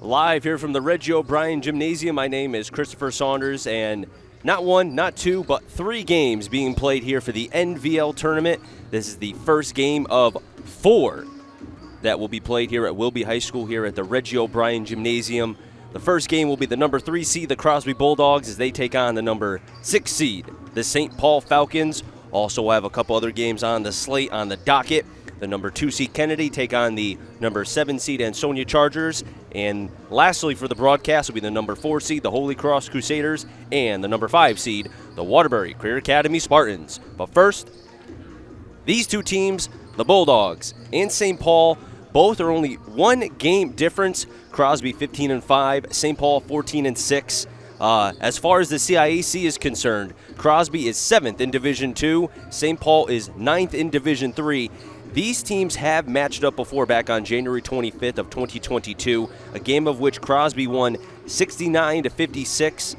Live here from the Reggie O'Brien Gymnasium. My name is Christopher Saunders, and not one, not two, but 3 games being played here for the NVL tournament. This is the first game of 4 that will be played here at Wilby High School here at the Reggie O'Brien Gymnasium. The first game will be the number 3 seed, the Crosby Bulldogs, as they take on the number 6 seed, the St. Paul Falcons. Also have a couple other games on the slate on the docket. The number 2 seed Kennedy take on the number 7 seed Ansonia Chargers. And lastly for the broadcast will be the number 4 seed, the Holy Cross Crusaders, and the number 5 seed, the Waterbury Career Academy Spartans. But first, these 2 teams, the Bulldogs and St. Paul, both are only 1 game difference. Crosby 15-5, St. Paul 14-6. As far as the CIAC is concerned, Crosby is 7th in Division II, St. Paul is 9th in Division III. These teams have matched up before back on January 25th of 2022, a game of which Crosby won 69-56.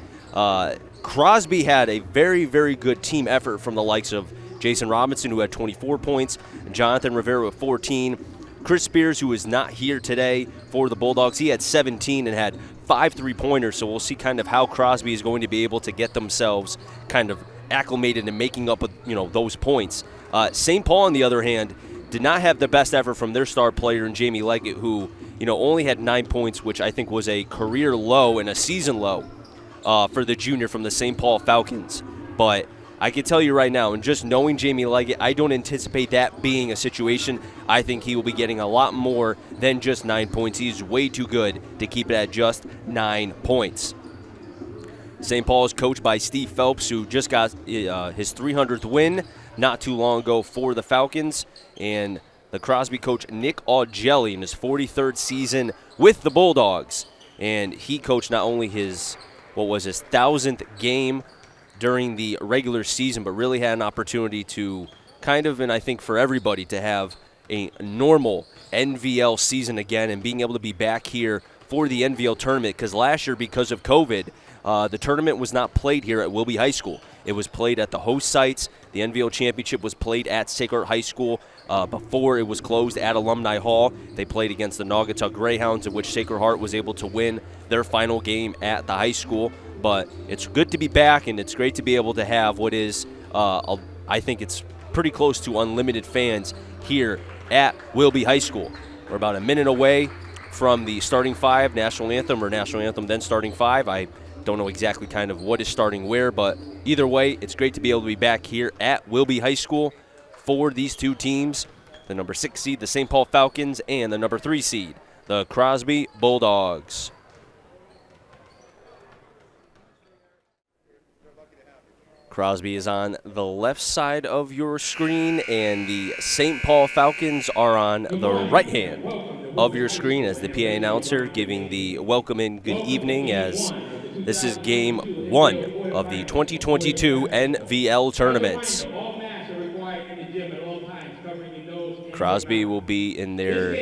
Crosby had a very, very good team effort from the likes of Jason Robinson, who had 24 points, Jonathan Rivera with 14. Chris Spears, who is not here today for the Bulldogs, he had 17 and had 5 3-pointers, so we'll see kind of how Crosby is going to be able to get themselves kind of acclimated and making up with, those points. St. Paul, on the other hand, did not have the best effort from their star player in Jamie Leggett, who, only had 9 points, which I think was a career low and a season low for the junior from the St. Paul Falcons. But I can tell you right now, and just knowing Jamie Leggett, I don't anticipate that being a situation. I think he will be getting a lot more than just 9 points. He's way too good to keep it at just 9 points. St. Paul is coached by Steve Phelps, who just got his 300th win not too long ago for the Falcons. And the Crosby coach, Nick Augelli, in his 43rd season with the Bulldogs. And he coached not only his 1,000th game during the regular season, but really had an opportunity to kind of, and I think for everybody, to have a normal NVL season again and being able to be back here for the NVL tournament, because last year, because of COVID, the tournament was not played here at Wilby High School. It was played at the host sites. The NVL championship was played at Sacred Heart High School before it was closed at Alumni Hall. They played against the Naugatuck Greyhounds, in which Sacred Heart was able to win their final game at the high school. But it's good to be back, and it's great to be able to have what is, I think it's pretty close to unlimited fans here at Wilby High School. We're about a minute away from the starting 5, national anthem, or national anthem then starting 5. I don't know exactly kind of what is starting where, but either way, it's great to be able to be back here at Wilby High School for these 2 teams, the number 6 seed, the St. Paul Falcons, and the number 3 seed, the Crosby Bulldogs. Crosby is on the left side of your screen, and the St. Paul Falcons are on the right hand of your screen as the PA announcer giving the welcome and good evening, as this is game 1 of the 2022 NVL tournaments. Crosby will be in their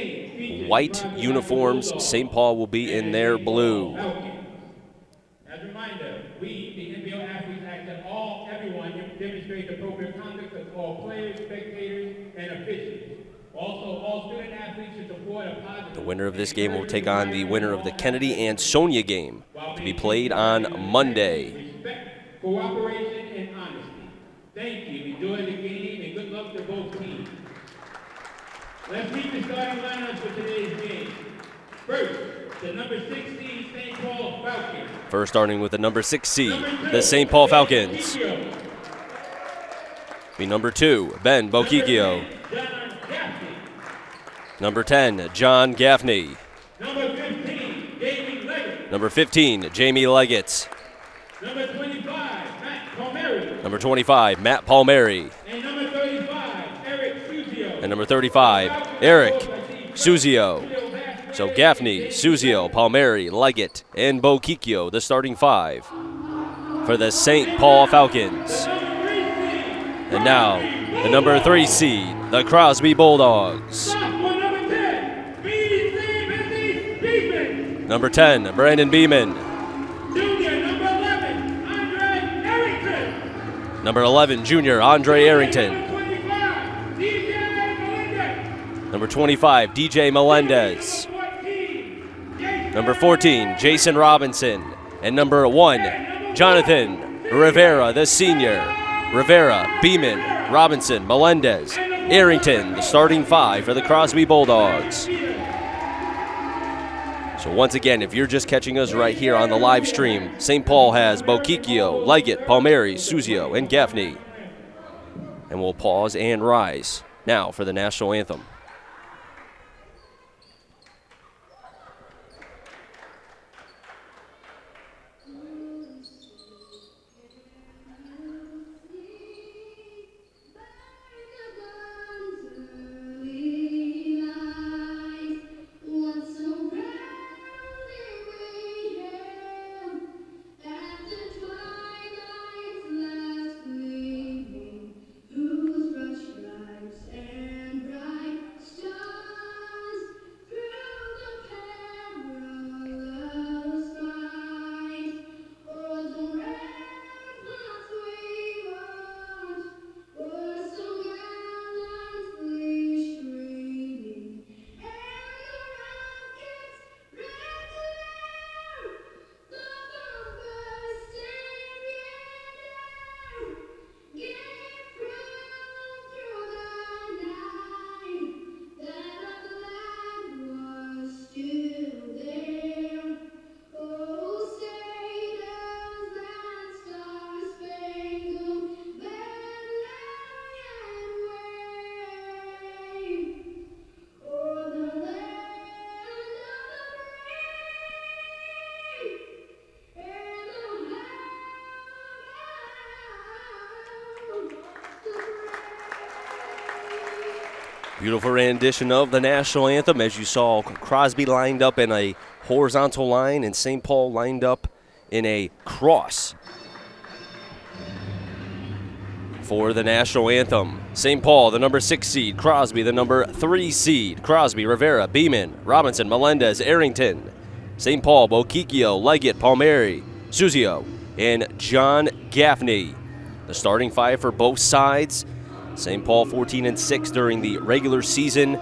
white uniforms. St. Paul will be in their blue. As a reminder, we, the NVL athletes, ask that everyone demonstrate appropriate conduct of all players, spectators, and officials. Also, all student athletes should support a positive. The winner of this game will take on the winner of the Kennedy and Sonia game to be played on Monday. Respect, cooperation, and honesty. Thank you. Enjoy the game, and good luck to both teams. Let's meet the starting lineups for today's game. First, the number 6 seed St. Paul Falcons. First, starting with the number 6 seed, the St. Paul Falcons. Be number 2, Ben Bokikio. Number 10, John Gaffney. Number 15, Jamie Leggett. Number 15, Jamie Leggett. Number 25, Matt Palmieri. Number 25, Matt Palmieri. And number 35, Eric Suzio. And number 35, Eric Suzio. So Gaffney, Suzio, Palmieri, Leggett, and Bokikio, the starting 5 for the St. Paul Falcons. And now, the number 3 seed, the Crosby Bulldogs. Number 10, Brandon Beeman. Number 11, junior Andre Arrington. Number 25, DJ Melendez. Number 14, Jason Robinson. And number 1, Jonathan Rivera, the senior. Rivera, Beeman, Robinson, Melendez, Arrington, the starting 5 for the Crosby Bulldogs. So once again, if you're just catching us right here on the live stream, St. Paul has Boquicchio, Liggett, Palmieri, Suzio, and Gaffney. And we'll pause and rise now for the national anthem. Beautiful rendition of the national anthem, as you saw Crosby lined up in a horizontal line and St. Paul lined up in a cross for the national anthem. St. Paul, the number 6 seed, Crosby, the number 3 seed. Crosby, Rivera, Beeman, Robinson, Melendez, Arrington. St. Paul, Boquicchio, Liggett, Palmieri, Suzio, and John Gaffney. The starting 5 for both sides. St. Paul 14-6 during the regular season.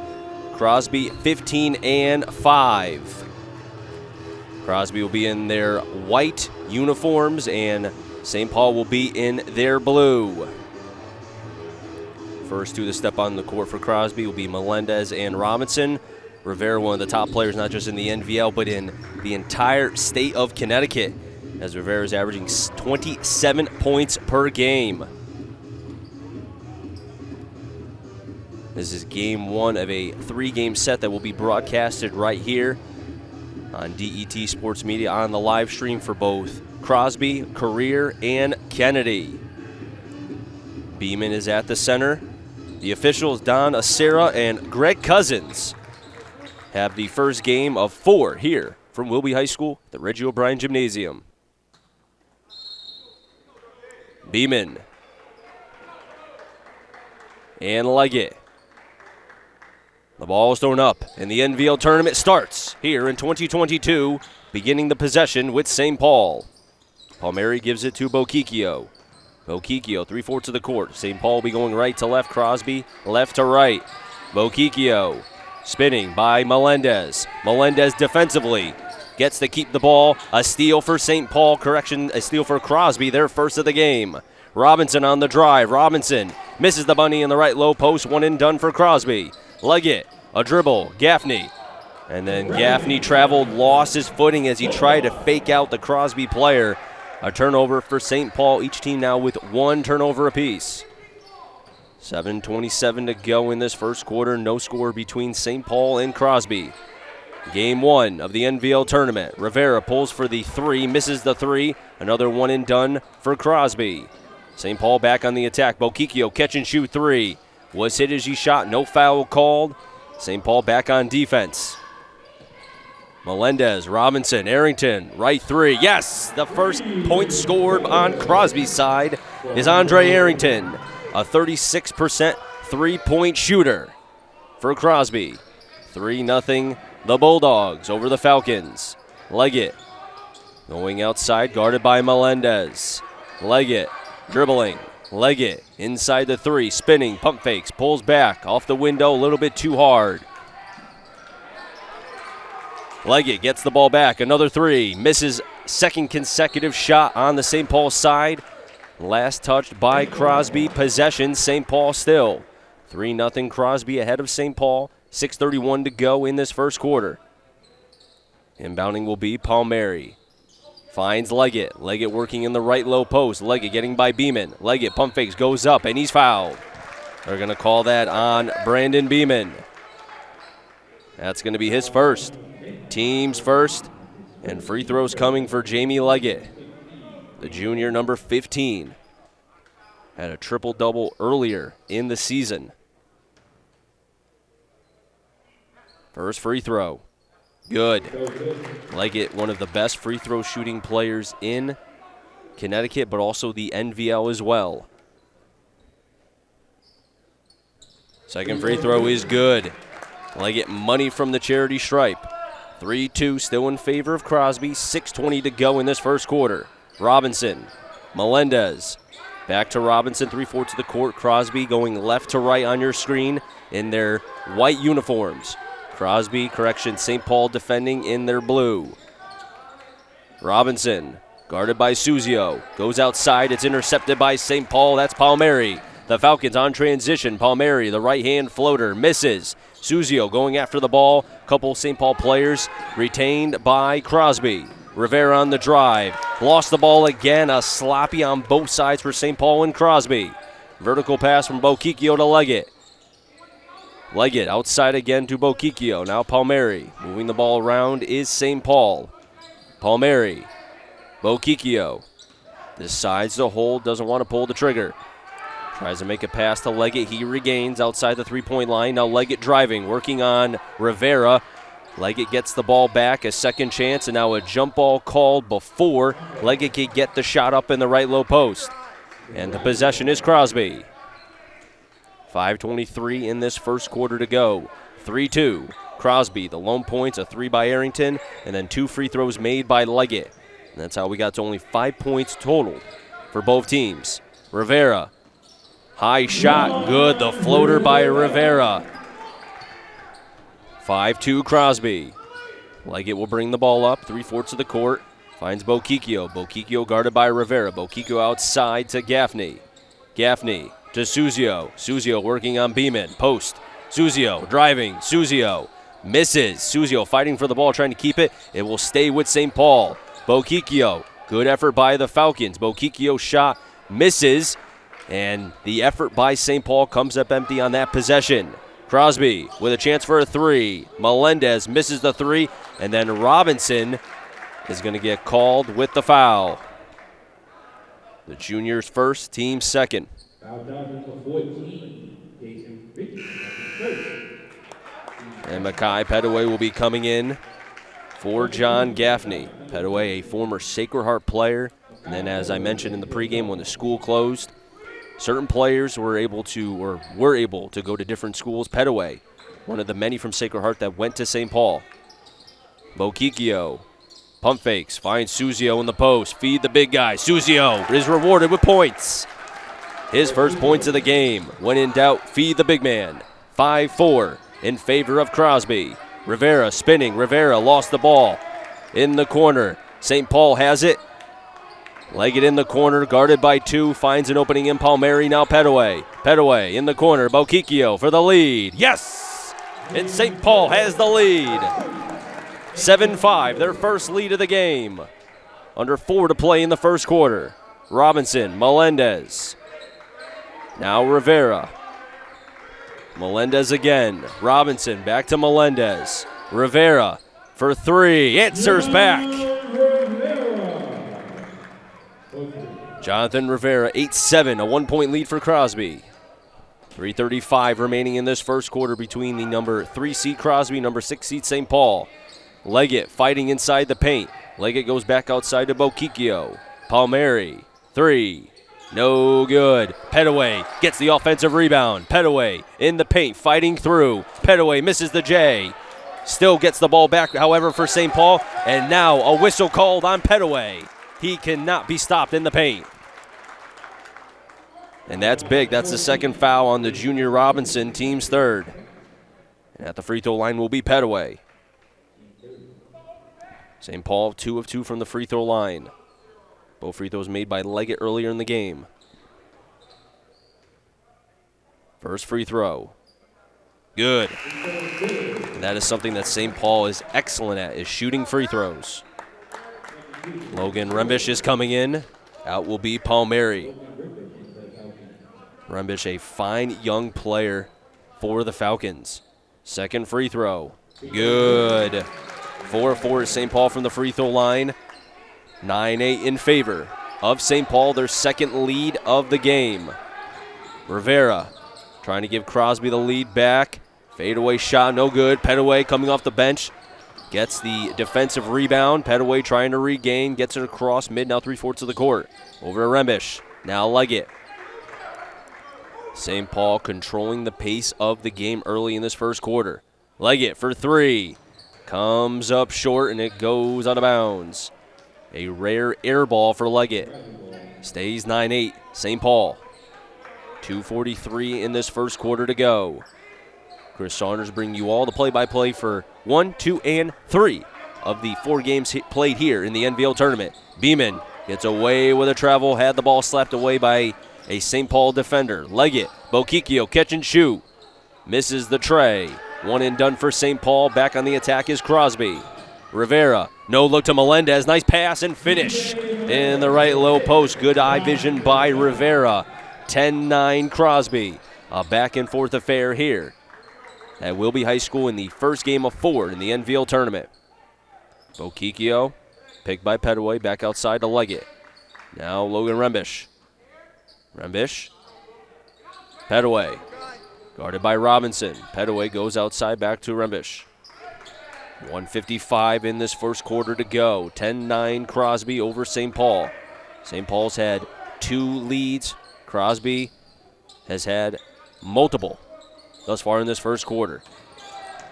Crosby 15-5. Crosby will be in their white uniforms and St. Paul will be in their blue. First two to step on the court for Crosby will be Melendez and Robinson. Rivera, one of the top players not just in the NVL but in the entire state of Connecticut, as Rivera is averaging 27 points per game. This is game 1 of a 3-game set that will be broadcasted right here on DET Sports Media on the live stream for both Crosby, Career, and Kennedy. Beeman is at the center. The officials, Don Acera and Greg Cousins, have the first game of 4 here from Wilby High School, the Reggie O'Brien Gymnasium. Beeman and Leggett. The ball is thrown up, and the NVL tournament starts here in 2022, beginning the possession with St. Paul. Palmieri gives it to Boquicchio. Boquicchio, 3/4 of the court. St. Paul will be going right to left, Crosby left to right. Boquicchio spinning by Melendez. Melendez defensively gets to keep the ball. A steal for St. Paul, a steal for Crosby, their first of the game. Robinson on the drive. Robinson misses the bunny in the right low post, one and done for Crosby. Leggett, a dribble, Gaffney. And then Gaffney traveled, lost his footing as he tried to fake out the Crosby player. A turnover for St. Paul, each team now with 1 turnover apiece. 7:27 to go in this first quarter, no score between St. Paul and Crosby. Game 1 of the NVL tournament. Rivera pulls for the 3, misses the 3. Another one and done for Crosby. St. Paul back on the attack. Boquicchio catch and shoot 3. Was hit as he shot, no foul called. St. Paul back on defense. Melendez, Robinson, Arrington, right 3. Yes, the first point scored on Crosby's side is Andre Arrington, a 36% three-point shooter for Crosby. 3-0 the Bulldogs over the Falcons. Leggett going outside, guarded by Melendez. Leggett dribbling. Leggett inside the 3, spinning, pump fakes, pulls back, off the window, a little bit too hard. Leggett gets the ball back. Another three. Misses second consecutive shot on the St. Paul side. Last touched by Crosby. Possession, St. Paul still. 3-0 Crosby ahead of St. Paul. 6:31 to go in this first quarter. Inbounding will be Palmieri. Finds Leggett. Leggett working in the right low post. Leggett getting by Beeman. Leggett pump fakes, goes up, and he's fouled. They're going to call that on Brandon Beeman. That's going to be his first. Team's first. And free throws coming for Jamie Leggett, the junior, number 15. Had a triple-double earlier in the season. First free throw. Good. Leggett, one of the best free throw shooting players in Connecticut, but also the NVL as well. Second free throw is good. Leggett money from the charity stripe. 3-2 still in favor of Crosby. 6:20 to go in this first quarter. Robinson, Melendez. Back to Robinson, 3-4 to the court. Crosby going left to right on your screen in their white uniforms. Crosby, correction, St. Paul defending in their blue. Robinson, guarded by Suzio. Goes outside, it's intercepted by St. Paul. That's Palmieri. The Falcons on transition. Palmieri, the right-hand floater, misses. Suzio going after the ball. Couple St. Paul players retained by Crosby. Rivera on the drive. Lost the ball again. A sloppy on both sides for St. Paul and Crosby. Vertical pass from Bokikio to Leggett. Leggett outside again to Bokikio. Now Palmieri. Moving the ball around is St. Paul. Palmieri. Bokikio. Decides to hold. Doesn't want to pull the trigger. Tries to make a pass to Leggett. He regains outside the three-point line. Now Leggett driving. Working on Rivera. Leggett gets the ball back. A second chance. And now a jump ball called before Leggett can get the shot up in the right low post. And the possession is Crosby. 5:23 in this first quarter to go. 3-2. Crosby, the lone points, a three by Arrington, and then two free throws made by Leggett. And that's how we got to only 5 points total for both teams. Rivera, high shot, good. The floater by Rivera. 5-2 Crosby. Leggett will bring the ball up, 3/4 to the court. Finds Bokikio. Bokikio guarded by Rivera. Bokikio outside to Gaffney. Gaffney to Suzio. Suzio working on Beeman. Post. Suzio driving. Suzio misses. Suzio fighting for the ball, trying to keep it. It will stay with St. Paul. Bokikio. Good effort by the Falcons. Bokikio shot misses. And the effort by St. Paul comes up empty on that possession. Crosby with a chance for a three. Melendez misses the three. And then Robinson is going to get called with the foul. The juniors first, team second. And Makai Petaway will be coming in for John Gaffney. Petaway, a former Sacred Heart player. And then as I mentioned in the pregame when the school closed, certain players were able to go to different schools. Petaway, one of the many from Sacred Heart that went to St. Paul. Bokikio, pump fakes, finds Suzio in the post. Feed the big guy. Suzio is rewarded with points. His first points of the game. When in doubt, feed the big man. 5-4 in favor of Crosby. Rivera spinning. Rivera lost the ball in the corner. St. Paul has it. Leggett in the corner, guarded by two. Finds an opening in Palmieri. Now Petaway. Petaway in the corner. Bokikio for the lead. Yes! And St. Paul has the lead. 7-5, their first lead of the game. Under 4 to play in the first quarter. Robinson, Melendez. Now Rivera. Melendez again. Robinson back to Melendez. Rivera for three. Answers back. Jonathan Rivera, 8-7, a 1-point lead for Crosby. 3:35 remaining in this first quarter between the number 3 seed Crosby, number 6 seed St. Paul. Leggett fighting inside the paint. Leggett goes back outside to Bokikio. Palmieri, three. No good. Petaway gets the offensive rebound. Petaway in the paint, fighting through. Petaway misses the J. Still gets the ball back, however, for St. Paul. And now a whistle called on Petaway. He cannot be stopped in the paint. And that's big. That's the second foul on the junior Robinson, team's third. And at the free throw line will be Petaway. St. Paul 2 of 2 from the free throw line. Both free throws made by Leggett earlier in the game. First free throw. Good. And that is something that St. Paul is excellent at, is shooting free throws. Logan Rembish is coming in. Out will be Palmieri. Rembish, a fine young player for the Falcons. Second free throw. Good. 4-4 St. Paul from the free throw line. 9-8 in favor of St. Paul, their second lead of the game. Rivera trying to give Crosby the lead back. Fadeaway shot, no good. Petaway coming off the bench. Gets the defensive rebound. Petaway trying to regain. Gets it across mid, now 3/4 of the court. Over to Rembish. Now Leggett. St. Paul controlling the pace of the game early in this first quarter. Leggett for three. Comes up short and it goes out of bounds. A rare air ball for Leggett. Stays 9-8. St. Paul. 2:43 in this first quarter to go. Chris Saunders bringing you all the play-by-play for 1, 2, and 3 of the 4 games played here in the NVL tournament. Beeman gets away with a travel, had the ball slapped away by a St. Paul defender. Leggett, Bokikio, catch and shoot. Misses the tray. One and done for St. Paul. Back on the attack is Crosby. Rivera, no look to Melendez. Nice pass and finish in the right low post. Good eye vision by Rivera. 10-9 Crosby. A back and forth affair here at Wilby High School in the first game of 4 in the NVL tournament. Bokikio, picked by Petaway, back outside to Leggett. Now Logan Rembish. Rembish. Petaway. Guarded by Robinson. Petaway goes outside, back to Rembish. 1:55 in this first quarter to go. 10-9 Crosby over St. Paul. St. Paul's had 2 leads. Crosby has had multiple thus far in this first quarter.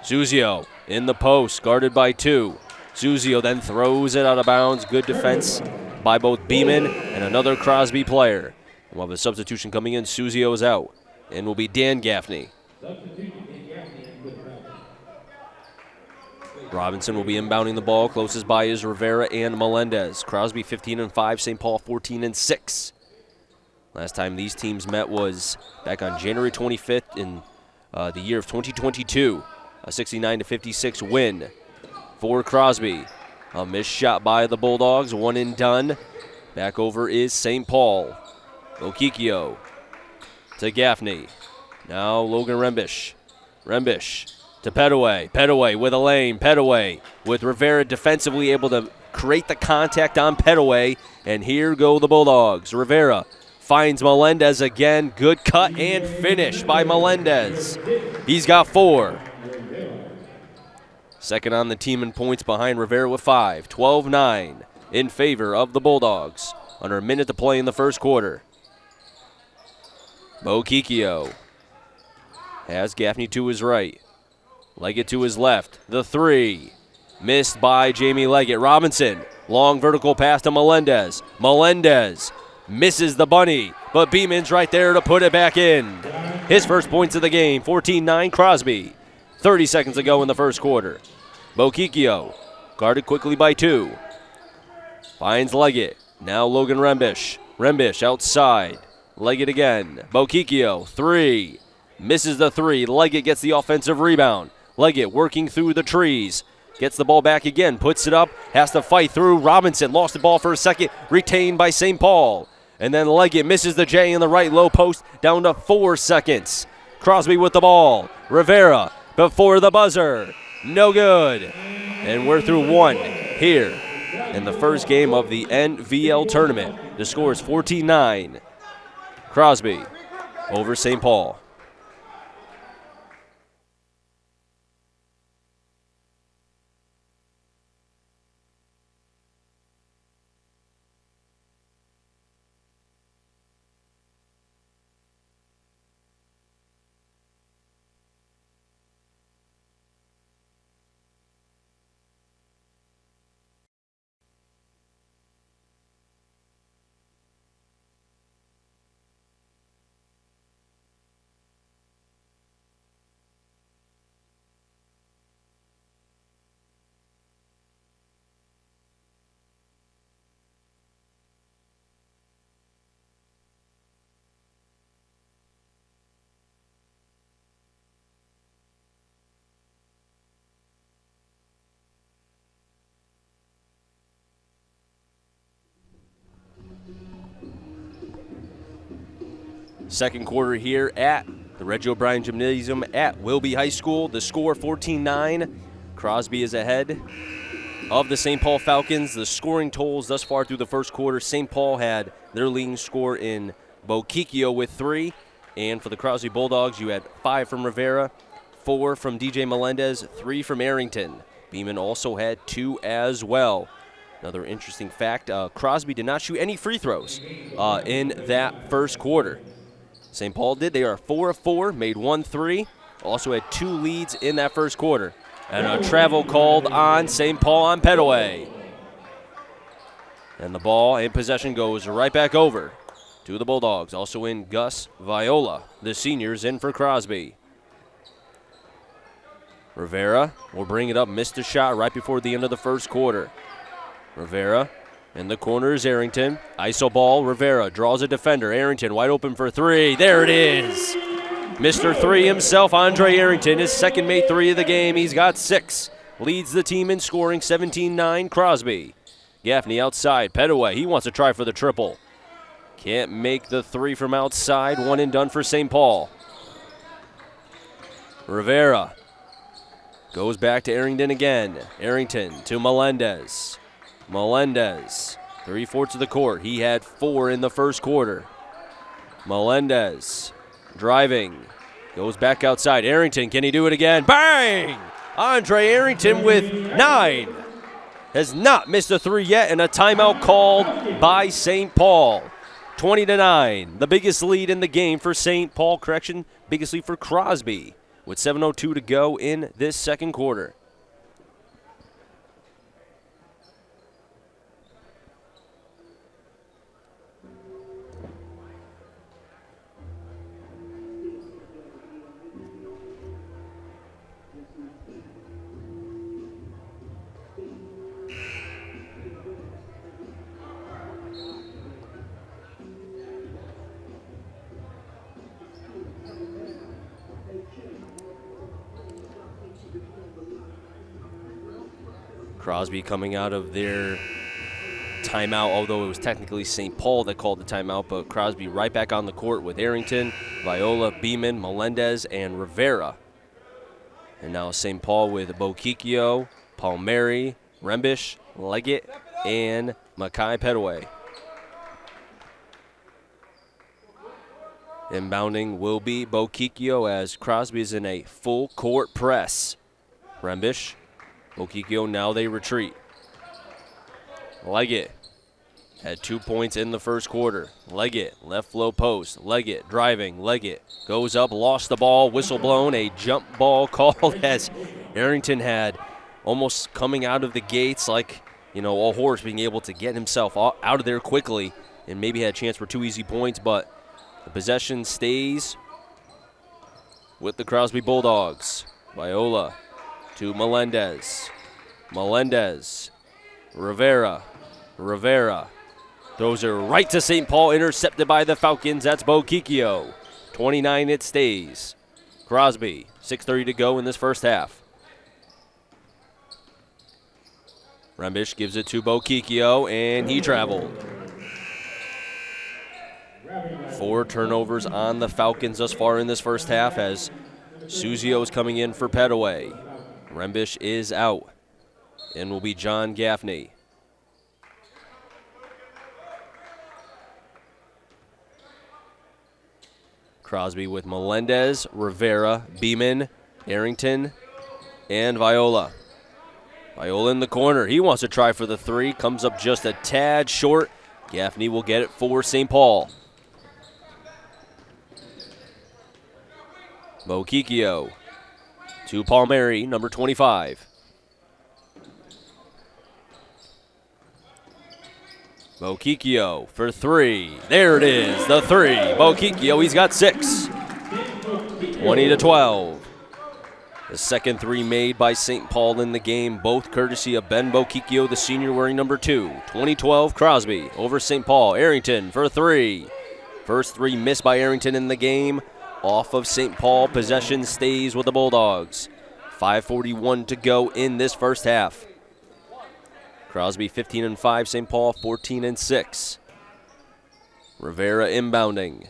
Zuzio in the post, guarded by 2. Zuzio then throws it out of bounds. Good defense by both Beeman and another Crosby player. We'll have a substitution coming in. Zuzio is out, and will be Dan Gaffney. Robinson will be inbounding the ball. Closest by is Rivera and Melendez. Crosby 15-5, St. Paul 14-6. Last time these teams met was back on January 25th in the year of 2022. A 69-56 win for Crosby. A missed shot by the Bulldogs. One and done. Back over is St. Paul. Okikio to Gaffney. Now Logan Rembish. Rembish to Petaway. Petaway with a lane. Petaway with Rivera defensively able to create the contact on Petaway. And here go the Bulldogs. Rivera finds Melendez again. Good cut and finish by Melendez. He's got 4. Second on the team in points behind Rivera with 5. 12-9 in favor of the Bulldogs. Under a minute to play in the first quarter. Bokikio has Gaffney to his right. Leggett to his left. The 3. Missed by Jamie Leggett. Robinson. Long vertical pass to Melendez. Melendez misses the bunny, but Beeman's right there to put it back in. His first points of the game. 14-9 Crosby. 30 seconds to go in the first quarter. Bokikio guarded quickly by 2. Finds Leggett. Now Logan Rembish. Rembish outside. Leggett again. Bokikio, 3. Misses the 3. Leggett gets the offensive rebound. Leggett working through the trees. Gets the ball back again. Puts it up. Has to fight through. Robinson lost the ball for a second. Retained by St. Paul. And then Leggett misses the J in the right low post. Down to 4 seconds. Crosby with the ball. Rivera before the buzzer. No good. And we're through 1 here in the first game of the NVL tournament. The score is 14-9. Crosby over St. Paul. Second quarter here at the Reggie O'Brien Gymnasium at Wilby High School. The score 14-9. Crosby is ahead of the St. Paul Falcons. The scoring totals thus far through the first quarter. St. Paul had their leading score in Boquicchio with 3. And for the Crosby Bulldogs, you had 5 from Rivera, 4 from DJ Melendez, 3 from Arrington. Beeman also had 2 as well. Another interesting fact, Crosby did not shoot any free throws in that first quarter. St. Paul did. They are 4 of 4, made 1 3, also had 2 leads in that first quarter. And a travel called on St. Paul on Petaway. And the ball in possession goes right back over to the Bulldogs. Also in Gus Viola, the seniors in for Crosby. Rivera will bring it up, missed a shot right before the end of the first quarter. Rivera in the corner is Arrington. ISO ball, Rivera draws a defender. Arrington wide open for 3. There it is. Mr. 3 himself, Andre Arrington, his second made 3 of the game. He's got 6. Leads the team in scoring, 17-9, Crosby. Gaffney outside, Petaway, he wants to try for the triple. Can't make the 3 from outside, 1 and done for St. Paul. Rivera goes back to Arrington again. Arrington to Melendez. Melendez, 3/4 of the court. He had 4 in the first quarter. Melendez driving, goes back outside. Arrington, can he do it again? Bang! Andre Arrington with 9. Has not missed a 3 yet, and a timeout called by St. Paul. 20-9, the biggest lead in the game for St. Paul. Correction, biggest lead for Crosby with 7:02 to go in this second quarter. Crosby coming out of their timeout, although it was technically St. Paul that called the timeout, but Crosby right back on the court with Arrington, Viola, Beeman, Melendez, and Rivera. And now St. Paul with Boquicchio, Palmieri, Rembish, Leggett, and Makai Petaway. Inbounding will be Boquicchio as Crosby is in a full court press. Rembish, Boquicchio, now they retreat. Leggett had 2 points in the first quarter. Leggett, left low post. Leggett driving. Leggett goes up, lost the ball, whistle blown. A jump ball called as Arrington had almost coming out of the gates like, you know, a horse, being able to get himself out of there quickly and maybe had a chance for 2 easy points, but the possession stays with the Crosby Bulldogs. Viola to Melendez. Melendez. Rivera. Rivera throws it right to St. Paul, intercepted by the Falcons. That's Boquicchio. 29 it stays. Crosby, 6:30 to go in this first half. Rembish gives it to Boquicchio, and he traveled. 4 turnovers on the Falcons thus far in this first half as Suzio is coming in for Petaway. Rembish is out, and will be John Gaffney. Crosby with Melendez, Rivera, Beeman, Arrington, and Viola. Viola in the corner. He wants to try for the 3. Comes up just a tad short. Gaffney will get it for St. Paul. Boquicchio to Palmieri, number 25. Boquicchio for 3. There it is, the 3. Boquicchio, he's got 6. 20-12. The second 3 made by St. Paul in the game, both courtesy of Ben Boquicchio, the senior, wearing number 2. 20-12, Crosby over St. Paul. Arrington for 3. First 3 missed by Arrington in the game. Off of St. Paul, possession stays with the Bulldogs. 5:41 to go in this first half. Crosby 15-5, St. Paul 14-6. Rivera inbounding.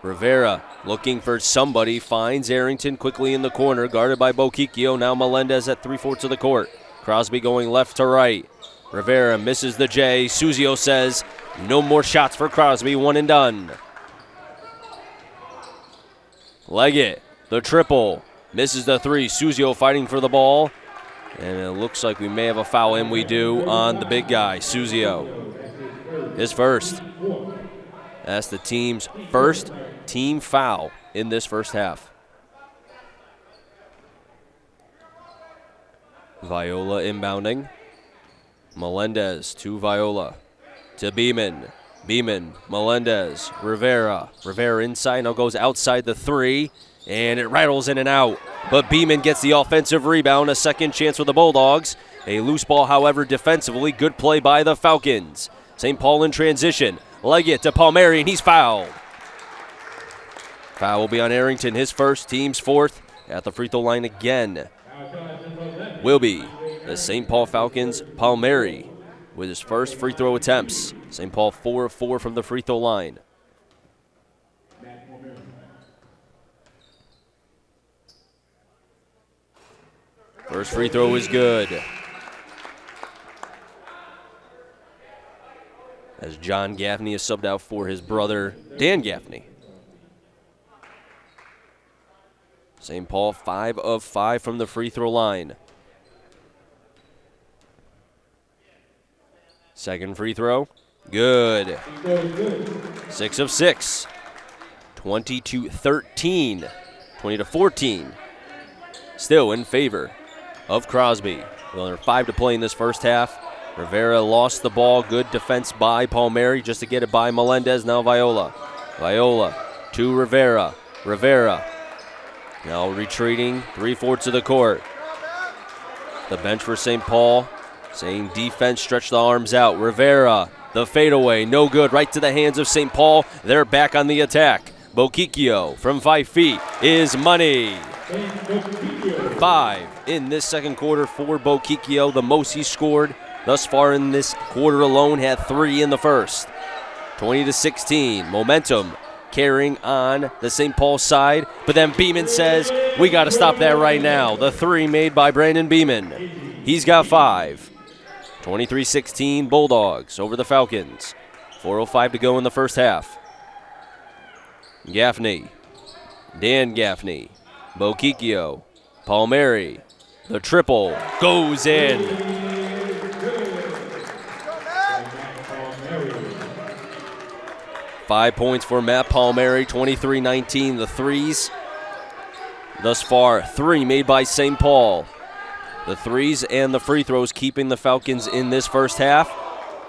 Rivera looking for somebody, finds Arrington quickly in the corner, guarded by Boquicchio. Now Melendez at 3/4 of the court. Crosby going left to right. Rivera misses the J. Suzio says no more shots for Crosby, one and done. Leggett, the triple, misses the three. Suzio fighting for the ball. And it looks like we may have a foul, and we do, on the big guy, Suzio. His first. That's the team's first team foul in this first half. Viola inbounding. Melendez to Viola. To Beeman. Beeman, Melendez, Rivera. Rivera inside, now goes outside the three, and it rattles in and out. But Beeman gets the offensive rebound, a second chance for the Bulldogs. A loose ball, however, defensively. Good play by the Falcons. St. Paul in transition. Leggett to Palmieri, and he's fouled. Foul will be on Arrington, his first, team's fourth. At the free throw line again will be the St. Paul Falcons' Palmieri with his first free throw attempts. St. Paul 4 of 4 from the free throw line. First free throw is good. As John Gaffney is subbed out for his brother, Dan Gaffney. St. Paul 5 of 5 from the free throw line. Second free throw, good. 6 of 6. 20-13. 20-14. Still in favor of Crosby. Well, there are 5 to play in this first half. Rivera lost the ball. Good defense by Palmieri just to get it by Melendez. Now Viola. Viola to Rivera. Rivera now retreating 3/4 of the court. The bench for St. Paul saying defense, stretch the arms out. Rivera, the fadeaway, no good. Right to the hands of St. Paul. They're back on the attack. Boquicchio from 5 feet is money. 5 in this second quarter for Boquicchio, the most he scored thus far in this quarter alone. Had 3 in the first. 20-16, momentum carrying on the St. Paul side, but then Beeman says, we got to stop that right now. The 3 made by Brandon Beeman. He's got 5. 23-16 Bulldogs over the Falcons. 4:05 to go in the first half. Gaffney, Dan Gaffney, Boquicchio, Palmieri, the triple goes in. Five points for Matt Palmieri, 23-19. The threes thus far, 3 made by St. Paul. The threes and the free throws keeping the Falcons in this first half.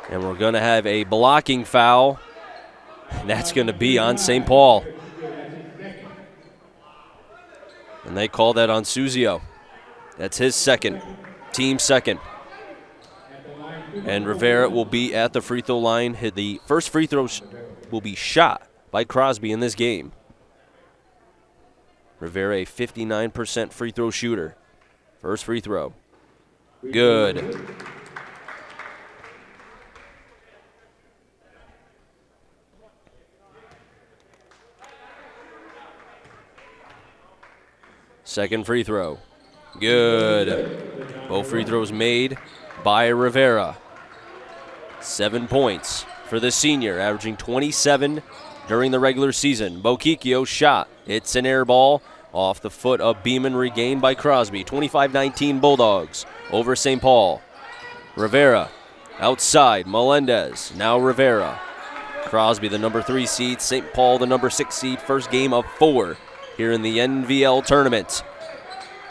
And we're going to have a blocking foul. And that's going to be on St. Paul. And they call that on Suzio. That's his second, team second. And Rivera will be at the free throw line. The first free throw will be shot by Crosby in this game. Rivera, a 59% free throw shooter. First free throw. Good. Second free throw. Good. Both free throws made by Rivera. 7 points for the senior, averaging 27 during the regular season. Boquicchio shot. It's an air ball off the foot of Beeman, regained by Crosby. 25-19 Bulldogs over St. Paul. Rivera outside. Melendez. Now Rivera. Crosby, the number 3 seed. St. Paul, the number 6 seed. First game of 4 here in the NVL tournament.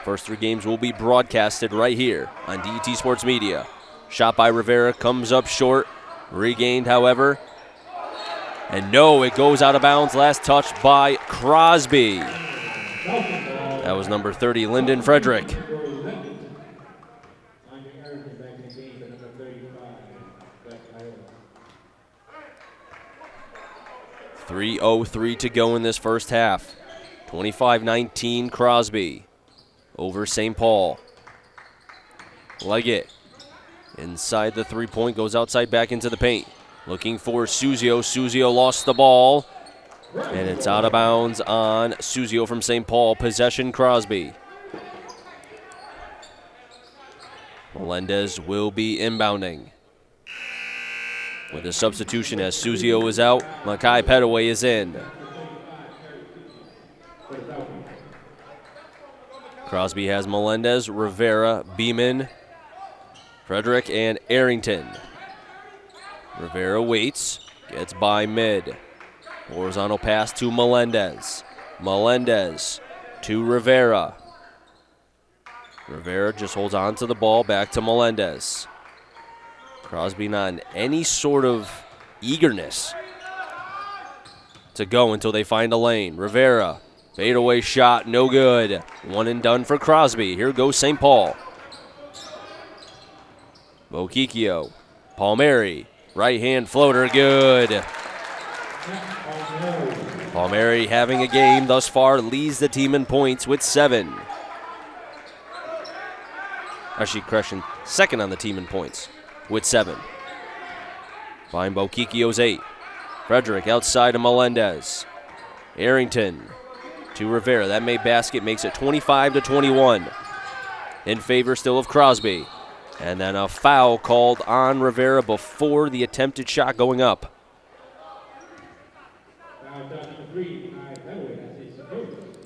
First 3 games will be broadcasted right here on DET Sports Media. Shot by Rivera comes up short. Regained, however. And no, it goes out of bounds. Last touch by Crosby. That was number 30, Lyndon Frederick. 3:03 to go in this first half. 25-19 Crosby over St. Paul. Leggett inside the three-point, goes outside back into the paint. Looking for Suzio. Suzio lost the ball. And it's out of bounds on Suzio from St. Paul. Possession, Crosby. Melendez will be inbounding. With a substitution as Suzio is out, Makai Petaway is in. Crosby has Melendez, Rivera, Beeman, Frederick, and Arrington. Rivera waits, gets by mid. Horizontal pass to Melendez. Melendez to Rivera. Rivera just holds on to the ball, back to Melendez. Crosby not in any sort of eagerness to go until they find a lane. Rivera, fadeaway shot, no good. One and done for Crosby. Here goes St. Paul. Bokikio, Palmieri, right hand floater, good. Palmieri having a game thus far, leads the team in points with 7. Actually, correction, second on the team in points with 7. Behind Bokikio's 8. Frederick outside of Melendez. Arrington to Rivera. That made basket, makes it 25-21. In favor still of Crosby. And then a foul called on Rivera before the attempted shot going up.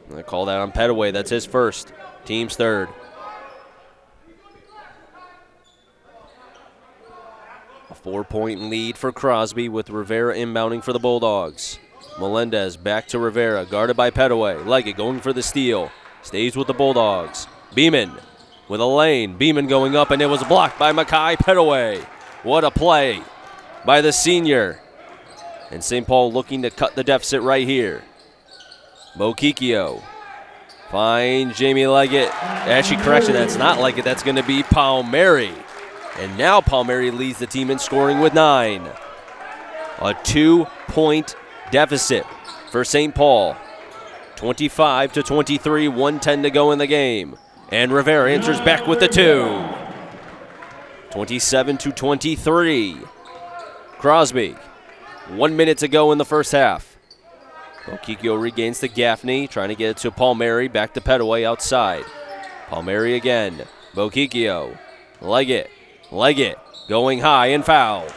They call that on Petaway. That's his first. Team's third. A 4-point lead for Crosby with Rivera inbounding for the Bulldogs. Melendez back to Rivera, guarded by Petaway. Leggett going for the steal. Stays with the Bulldogs. Beeman with a lane. Beeman going up, and it was blocked by Makai Petaway. What a play by the senior. And St. Paul looking to cut the deficit right here. Bokikio finds Jamie Leggett. Actually, correction, that's not Leggett. That's going to be Palmieri. And now Palmieri leads the team in scoring with 9. A 2-point deficit for St. Paul. 25-23, 1:10 to go in the game. And Rivera answers back with the 2. 27-23. Crosby. 1 minute to go in the first half. Bokikio regains to Gaffney, trying to get it to Palmieri, back to Petaway outside. Palmieri again. Bokikio. Leggett, going high and fouled.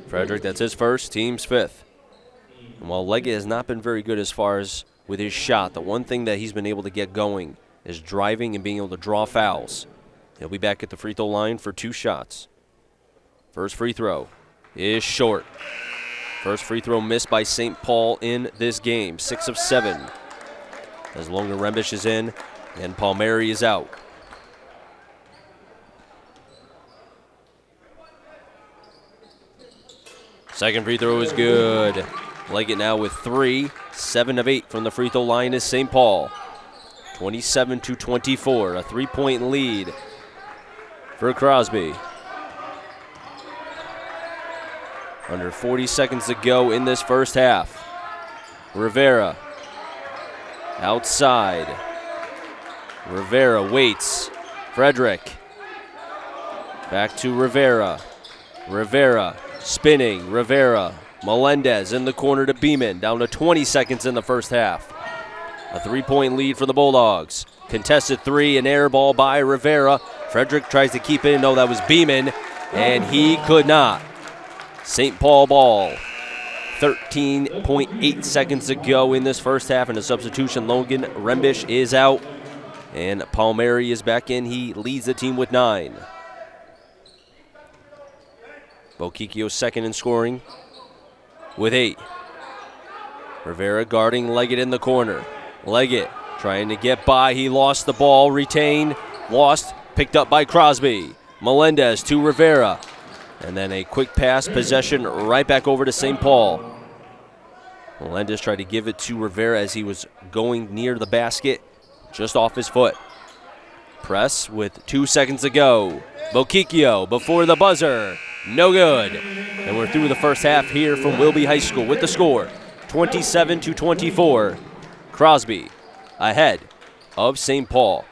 Frederick, that's his first, team's 5th. And while Leggett has not been very good as far as with his shot, the one thing that he's been able to get going is driving and being able to draw fouls. He'll be back at the free throw line for 2 shots. First free throw is short. First free throw missed by St. Paul in this game, 6 of 7. As Logan Rembish is in and Palmieri is out. Second free throw is good. Leggett now with 3, 7 of 8 from the free throw line is St. Paul. 27-24, a 3-point lead for Crosby. Under 40 seconds to go in this first half. Rivera outside. Rivera waits. Frederick back to Rivera. Rivera spinning. Rivera. Melendez in the corner to Beeman. Down to 20 seconds in the first half. A 3-point lead for the Bulldogs. Contested 3, an air ball by Rivera. Frederick tries to keep it. No, that was Beeman, and he could not. St. Paul ball. 13.8 seconds to go in this first half, and a substitution. Logan Rembish is out, and Palmieri is back in. He leads the team with 9. Bokikio second in scoring with 8. Rivera guarding Leggett in the corner. Leggett trying to get by. He lost the ball. Retained. Lost. Picked up by Crosby. Melendez to Rivera. And then a quick pass. Possession right back over to St. Paul. Melendez tried to give it to Rivera as he was going near the basket. Just off his foot. Press with 2 seconds to go. Bokikio before the buzzer. No good. And we're through the first half here from Wilby High School with the score. 27-24. Crosby ahead of St. Paul.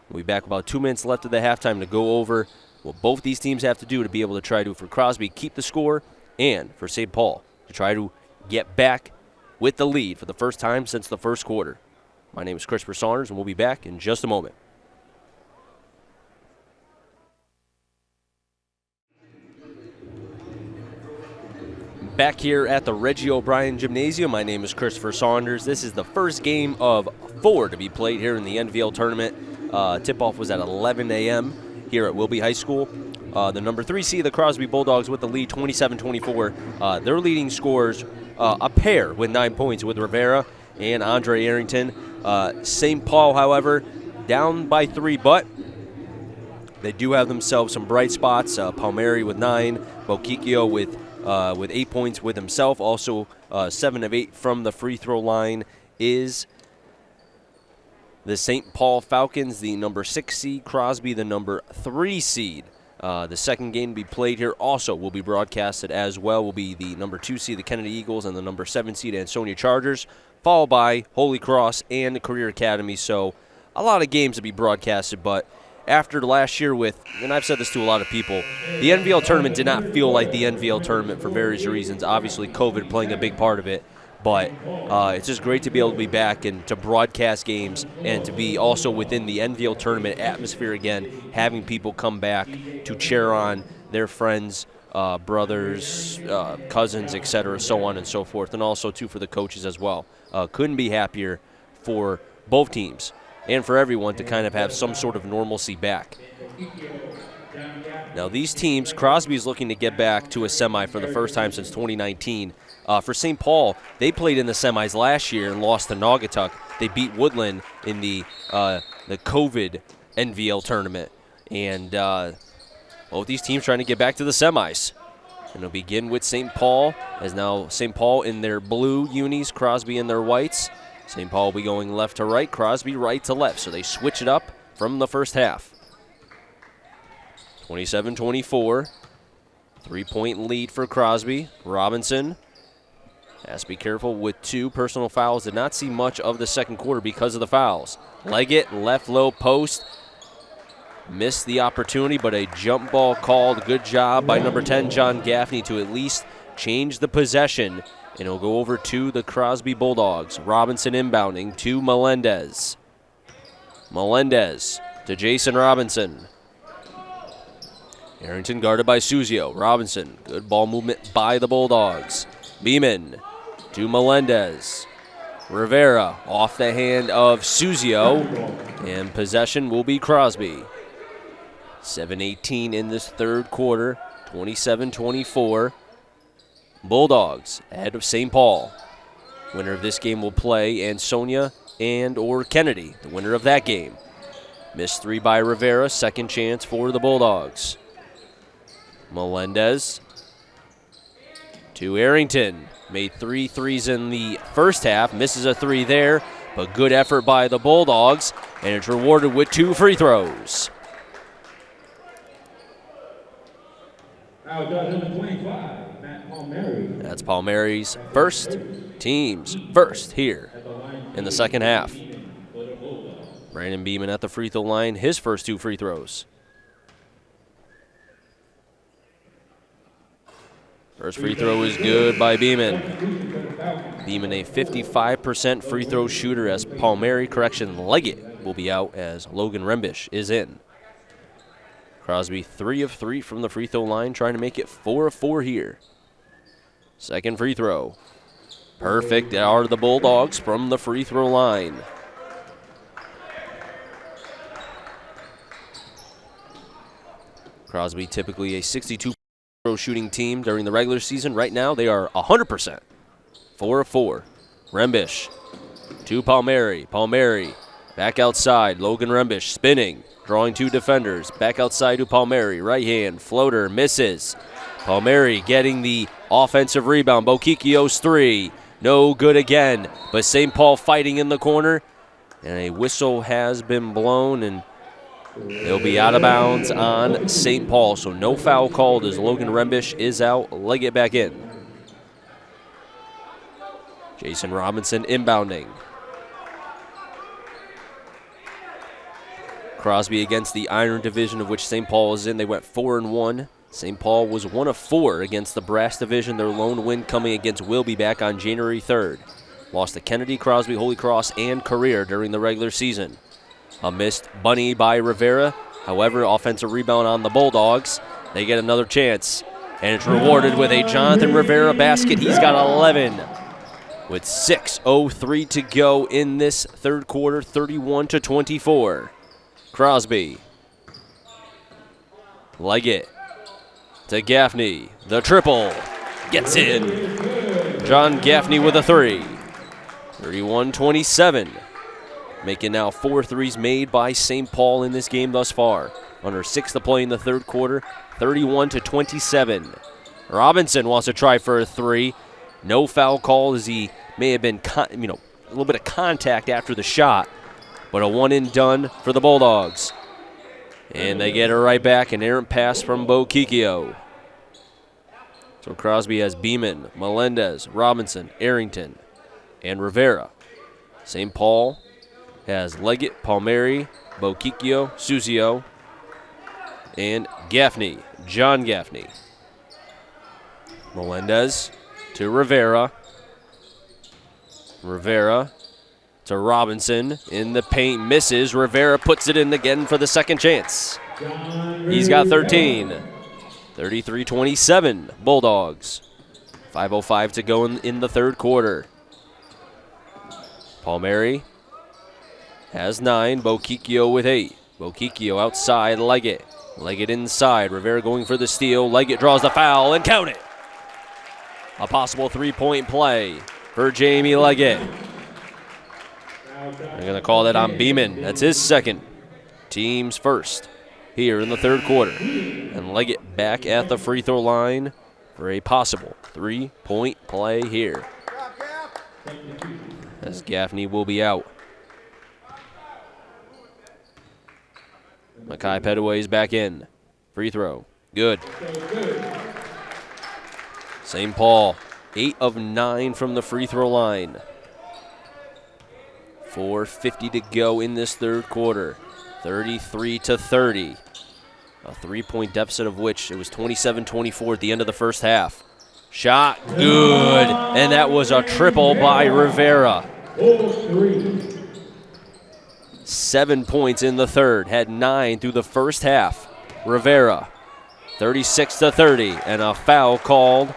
We'll be back about 2 minutes left of the halftime to go over what both these teams have to do to be able to try to, for Crosby, keep the score, and for St. Paul to try to get back with the lead for the first time since the first quarter. My name is Christopher Saunders, and we'll be back in just a moment. Back here at the Reggie O'Brien Gymnasium, my name is Christopher Saunders. This is the first game of 4 to be played here in the NVL tournament. Tip-off was at 11 a.m. here at Wilby High School. The number 3 seed, the Crosby Bulldogs, with the lead 27-24. Their leading scorers, a pair with 9 points with Rivera and Andre Arrington. St. Paul, however, down by 3, but they do have themselves some bright spots. Palmieri with 9, Boquicchio with 8 points with himself. Also, 7 of 8 from the free throw line is the St. Paul Falcons, the number 6 seed. Crosby, the number 3 seed. The second game to be played here also will be broadcasted as well. Will be the number 2 seed, the Kennedy Eagles, and the number 7 seed, Ansonia Chargers, followed by Holy Cross and the Career Academy. So a lot of games to be broadcasted, but after last year with, and I've said this to a lot of people, the NVL tournament did not feel like the NVL tournament for various reasons. Obviously, COVID playing a big part of it. But it's just great to be able to be back and to broadcast games and to be also within the NVL tournament atmosphere again, having people come back to cheer on their friends, brothers, cousins, etc., so on and so forth, and also, too, for the coaches as well. Couldn't be happier for both teams and for everyone to kind of have some sort of normalcy back. Now, these teams, Crosby is looking to get back to a semi for the first time since 2019. For St. Paul, they played in the semis last year and lost to Naugatuck. They beat Woodland in the COVID NVL tournament. And both these teams trying to get back to the semis. And it'll begin with St. Paul, as now St. Paul in their blue unis, Crosby in their whites. St. Paul will be going left to right, Crosby right to left. So they switch it up from the first half. 27-24. 3-point lead for Crosby. Robinson has to be careful with 2 personal fouls. Did not see much of the second quarter because of the fouls. Leggett, left low post. Missed the opportunity, but a jump ball called. Good job by number 10, John Gaffney, to at least change the possession. And it'll go over to the Crosby Bulldogs. Robinson inbounding to Melendez. Melendez to Jason Robinson. Arrington guarded by Suzio. Robinson, good ball movement by the Bulldogs. Beeman to Melendez. Rivera off the hand of Suzio. And possession will be Crosby. 7:18 in this third quarter. 27-24. Bulldogs ahead of St. Paul. Winner of this game will play Ansonia and or Kennedy, the winner of that game. Missed 3 by Rivera, second chance for the Bulldogs. Melendez to Arrington. Made 3 threes in the first half, misses a 3 there, but good effort by the Bulldogs, and it's rewarded with 2 free throws. Number 25. That's Palmieri's first, team's first here in the second half. Brandon Beeman at the free throw line, his first 2 free throws. First free throw is good by Beeman. Beeman a 55% free throw shooter as Leggett will be out as Logan Rembish is in. Crosby 3 of 3 from the free throw line, trying to make it 4 of 4 here. Second free throw. Perfect are the Bulldogs from the free throw line. Crosby typically a 62% shooting team during the regular season. Right now they are 100%. 4 of 4. Rembish to Palmieri. Palmieri back outside. Logan Rembish spinning, drawing 2 defenders. Back outside to Palmieri. Right hand floater misses. Palmieri getting the offensive rebound. Boquicchio's 3. No good again. But St. Paul fighting in the corner. And a whistle has been blown, and it'll be out of bounds on St. Paul. So no foul called as Logan Rembish is out. Leggett back in. Jason Robinson inbounding. Crosby against the Iron Division, of which St. Paul is in. They went 4-1. St. Paul was 1 of 4 against the Brass Division. Their lone win coming against Wilby back on January 3rd. Lost to Kennedy, Crosby, Holy Cross, and Career during the regular season. A missed bunny by Rivera. However, offensive rebound on the Bulldogs. They get another chance, and it's rewarded with a Jonathan Rivera basket. He's got 11 with 6:03 to go in this third quarter, 31-24. Crosby. Leggett to Gaffney. The triple gets in. John Gaffney with a 3. 31-27. Making now 4 threes made by St. Paul in this game thus far. Under 6 to play in the third quarter, 31-27. Robinson wants to try for a 3. No foul call, as he may have been, a little bit of contact after the shot, but a one-and-done for the Bulldogs. And they get it right back, an errant pass from Bo Kikio. So Crosby has Beeman, Melendez, Robinson, Arrington, and Rivera. St. Paul has Leggett, Palmieri, Bo Kikio, Suzio, and Gaffney, John Gaffney. Melendez to Rivera. Rivera to Robinson in the paint, misses. Rivera puts it in again for the second chance. He's got 13. 33-27, Bulldogs. 5:05 to go in the third quarter. Palmieri has 9, Bo Kikio with 8. Bo Kikio outside, Leggett. Leggett inside, Rivera going for the steal. Leggett draws the foul, and count it. A possible three-point play for Jamie Leggett. They're going to call that on Beeman. That's his second. Team's first here in the third quarter. And Leggett back at the free throw line for a possible three-point play here, as Gaffney will be out. Makai Petaway's back in. Free throw. Good. St. Paul, 8 of 9 from the free throw line. 4:50 to go in this third quarter. 33-30. A 3-point deficit, of which it was 27-24 at the end of the first half. Shot good, and that was a triple by Rivera. 7 points in the third, had 9 through the first half. Rivera, 36-30, and a foul called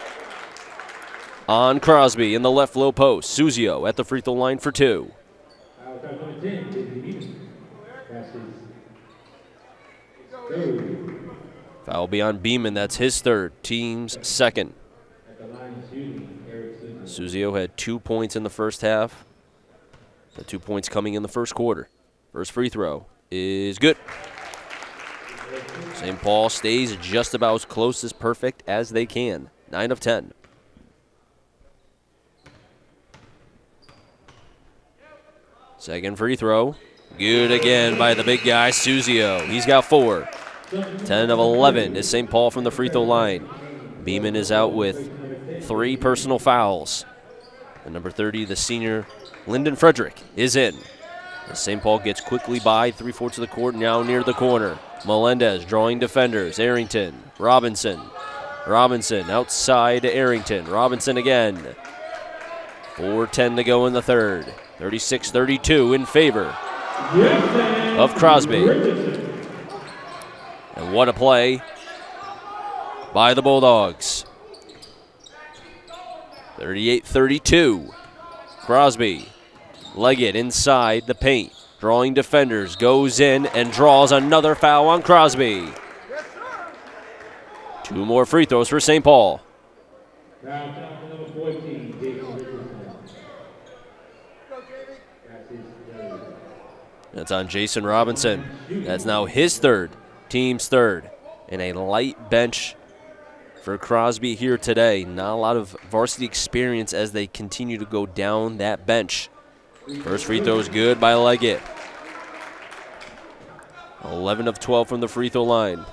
on Crosby in the left low post. Suzio at the free throw line for 2. Foul will be on Beeman. That's his third, team's second. Suzio had 2 points in the first half. The 2 points coming in the first quarter. First free throw is good. St. Paul stays just about as close as perfect as they can. 9 of 10. Second free throw. Good again by the big guy, Suzio. He's got 4. 10 of 11 is St. Paul from the free throw line. Beeman is out with 3 personal fouls. And number 30, the senior, Lyndon Frederick, is in. As St. Paul gets quickly by 3/4 of the court, now near the corner. Melendez drawing defenders. Arrington, Robinson. Robinson outside to Arrington. Robinson again. 4:10 to go in the third. 36-32 in favor of Crosby. And what a play by the Bulldogs. 38-32. Crosby. Leggett inside the paint. Drawing defenders. Goes in and draws another foul on Crosby. 2 more free throws for St. Paul. That's on Jason Robinson. That's now his third, team's third. And a light bench for Crosby here today. Not a lot of varsity experience as they continue to go down that bench. First free throw is good by Leggett. 11 of 12 from the free throw line.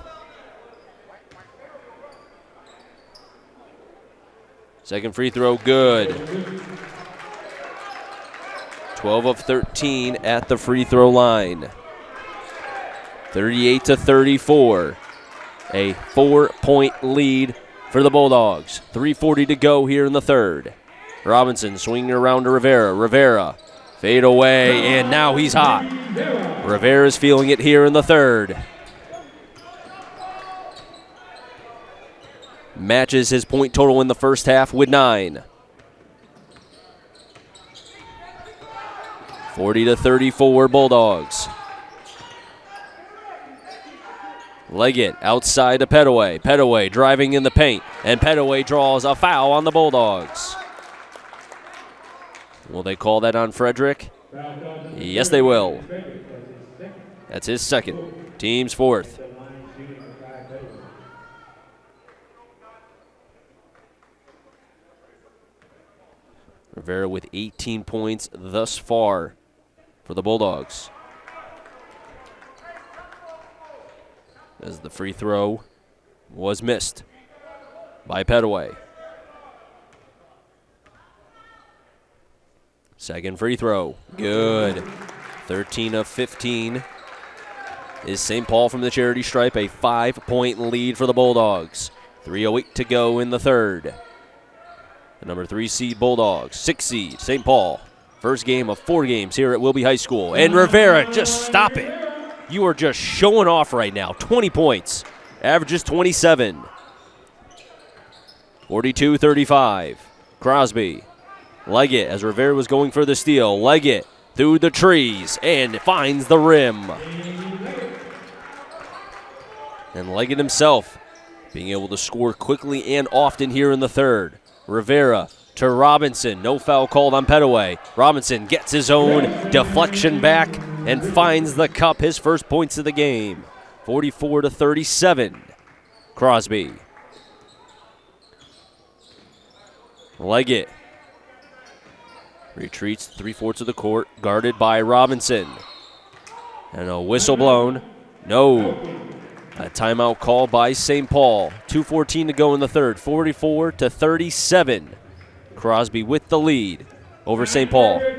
Second free throw, good. 12 of 13 at the free throw line. 38-34. A 4-point lead for the Bulldogs. 3:40 to go here in the third. Robinson swinging around to Rivera. Rivera fade away, and now he's hot. Rivera's feeling it here in the third. Matches his point total in the first half with 9. 40-34 Bulldogs. Leggett outside to Petaway. Petaway driving in the paint, and Petaway draws a foul on the Bulldogs. Will they call that on Frederick? Yes, they will. That's his second. Team's fourth. Rivera with 18 points thus far for the Bulldogs. As the free throw was missed by Petaway. Second free throw, good. 13 of 15 is St. Paul from the charity stripe, a 5-point lead for the Bulldogs. 3:08 to go in the third. The number 3 seed Bulldogs, 6 seed St. Paul. First game of 4 games here at Wilby High School. And Rivera, just stop it. You are just showing off right now. 20 points, averages 27. 42-35. Crosby. Leggett as Rivera was going for the steal. Leggett through the trees and finds the rim. And Leggett himself being able to score quickly and often here in the third. Rivera to Robinson. No foul called on Petaway. Robinson gets his own deflection back and finds the cup, his first points of the game. 44-37. Crosby. Leggett retreats 3/4 of the court, guarded by Robinson. And a whistle blown. No. A timeout called by St. Paul. 2:14 to go in the third. 44-37. Crosby with the lead over St. Paul. Pull your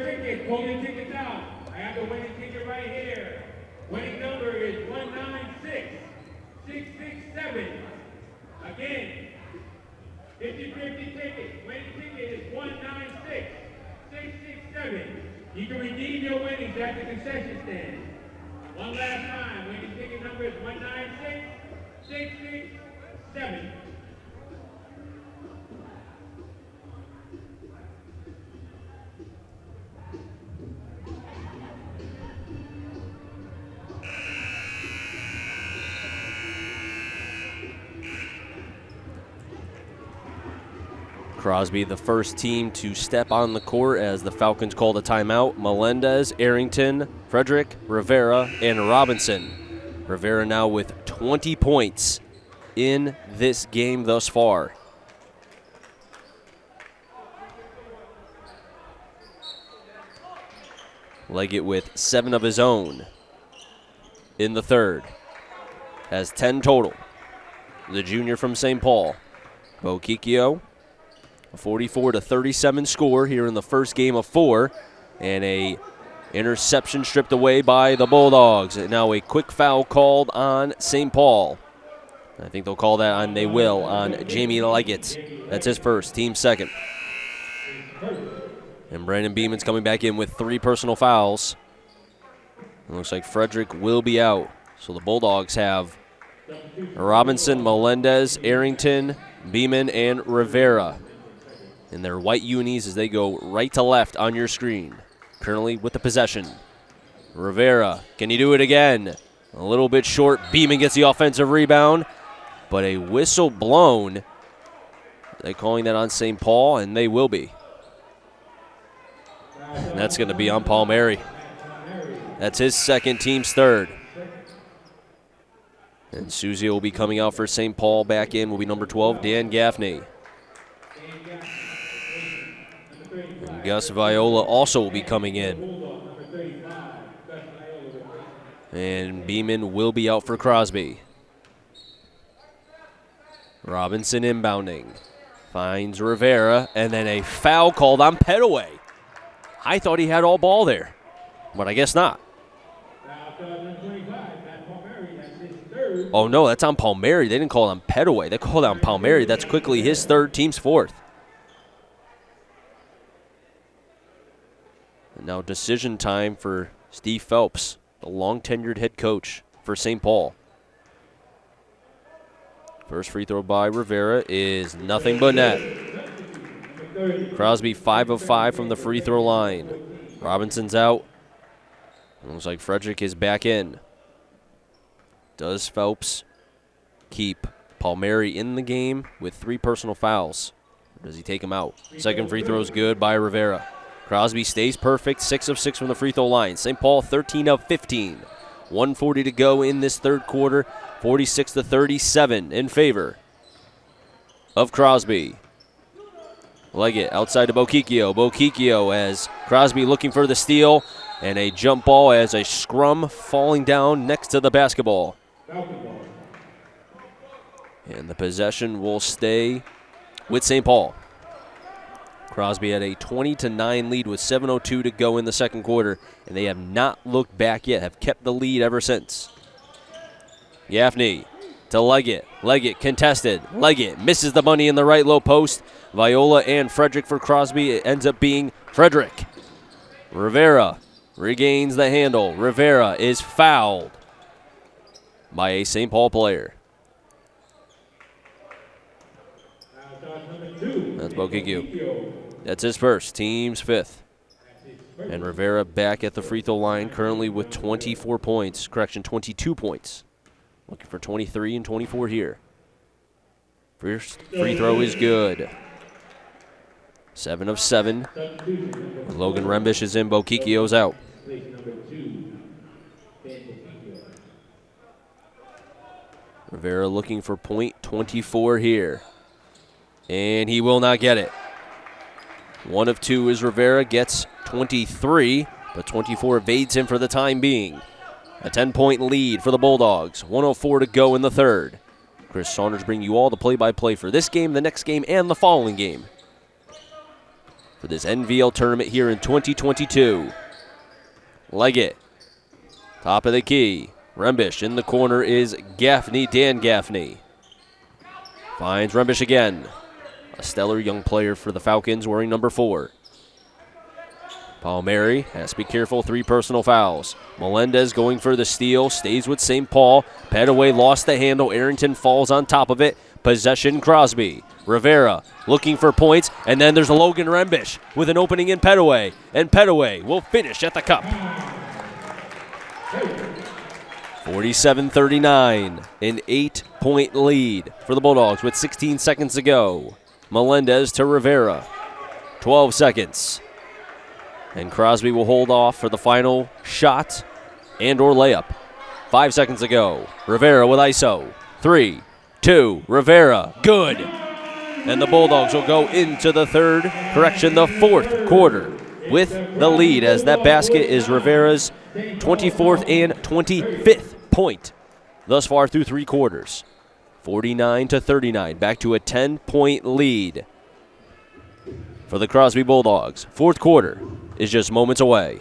ticket down. I have the winning ticket right here. Winning number is 196667. Again, 50-50 ticket. Winning ticket is 196667. You can redeem your winnings at the concession stand. One last time, winning ticket number is 196667. Crosby, the first team to step on the court as the Falcons called a timeout. Melendez, Arrington, Frederick, Rivera, and Robinson. Rivera now with 20 points in this game thus far. Leggett with 7 of his own in the third. Has 10 total. The junior from St. Paul. Bokikio. A 44-37 score here in the first game of 4. And a interception stripped away by the Bulldogs. And now a quick foul called on St. Paul. I think they'll call that on, they will, on Jamie Leggett. That's his first, team second. And Brandon Beeman's coming back in with 3 personal fouls. It looks like Frederick will be out. So the Bulldogs have Robinson, Melendez, Arrington, Beeman, and Rivera in their white unis as they go right to left on your screen. Currently with the possession. Rivera, can he do it again? A little bit short. Beeman gets the offensive rebound, but a whistle blown. They're calling that on St. Paul, and they will be. And that's going to be on Palmieri. That's his second, team's third. And Susie will be coming out for St. Paul. Back in will be number 12, Dan Gaffney. And Gus Viola also will be coming in. And Beeman will be out for Crosby. Robinson inbounding. Finds Rivera, and then a foul called on Petaway. I thought he had all ball there, but I guess not. Oh, no, that's on Palmieri. They didn't call it on Petaway. They called it on Palmieri. That's quickly his third, team's fourth. And now decision time for Steve Phelps, the long-tenured head coach for St. Paul. First free throw by Rivera is nothing but net. Crosby 5 of 5 from the free throw line. Robinson's out. Looks like Frederick is back in. Does Phelps keep Palmieri in the game with 3 personal fouls? Or does he take him out? Second free throw is good by Rivera. Crosby stays perfect, 6 of 6 from the free throw line. St. Paul 13 of 15. 1:40 to go in this third quarter. 46-37 in favor of Crosby. Leggett outside to Boquicchio. Boquicchio as Crosby looking for the steal. And a jump ball as a scrum falling down next to the basketball. And the possession will stay with St. Paul. Crosby had a 20-9 lead with 7:02 to go in the second quarter, and they have not looked back yet, have kept the lead ever since. Gaffney to Leggett. Leggett contested. Leggett misses the money in the right low post. Viola and Frederick for Crosby. It ends up being Frederick. Rivera regains the handle. Rivera is fouled by a St. Paul player. That's Boquicchio. That's his first, team's fifth. And Rivera back at the free throw line, currently with 24 points. Correction, 22 points. Looking for 23 and 24 here. First free throw is good. 7 of 7. Logan Rembish is in, Boquicchio's out. Rivera looking for point 24 here. And he will not get it. 1 of 2 is Rivera, gets 23, but 24 evades him for the time being. A 10-point lead for the Bulldogs. 1:04 to go in the third. Chris Saunders bringing you all the play-by-play for this game, the next game, and the following game for this NVL tournament here in 2022. Leggett, top of the key. Rembish in the corner is Gaffney, Dan Gaffney. Finds Rembish again. A stellar young player for the Falcons wearing number 4. Palmieri has to be careful, 3 personal fouls. Melendez going for the steal, stays with St. Paul. Petaway lost the handle, Arrington falls on top of it. Possession Crosby. Rivera looking for points, and then there's Logan Rembish with an opening in Petaway. And Petaway will finish at the cup. 47-39, an 8-point lead for the Bulldogs with 16 seconds to go. Melendez to Rivera, 12 seconds. And Crosby will hold off for the final shot and or layup. 5 seconds to go. Rivera with ISO. 3, 2, Rivera, good. And the Bulldogs will go into the the fourth quarter with the lead, as that basket is Rivera's 24th and 25th point thus far through 3 quarters. 49-39, back to a 10-point lead for the Crosby Bulldogs. Fourth quarter is just moments away.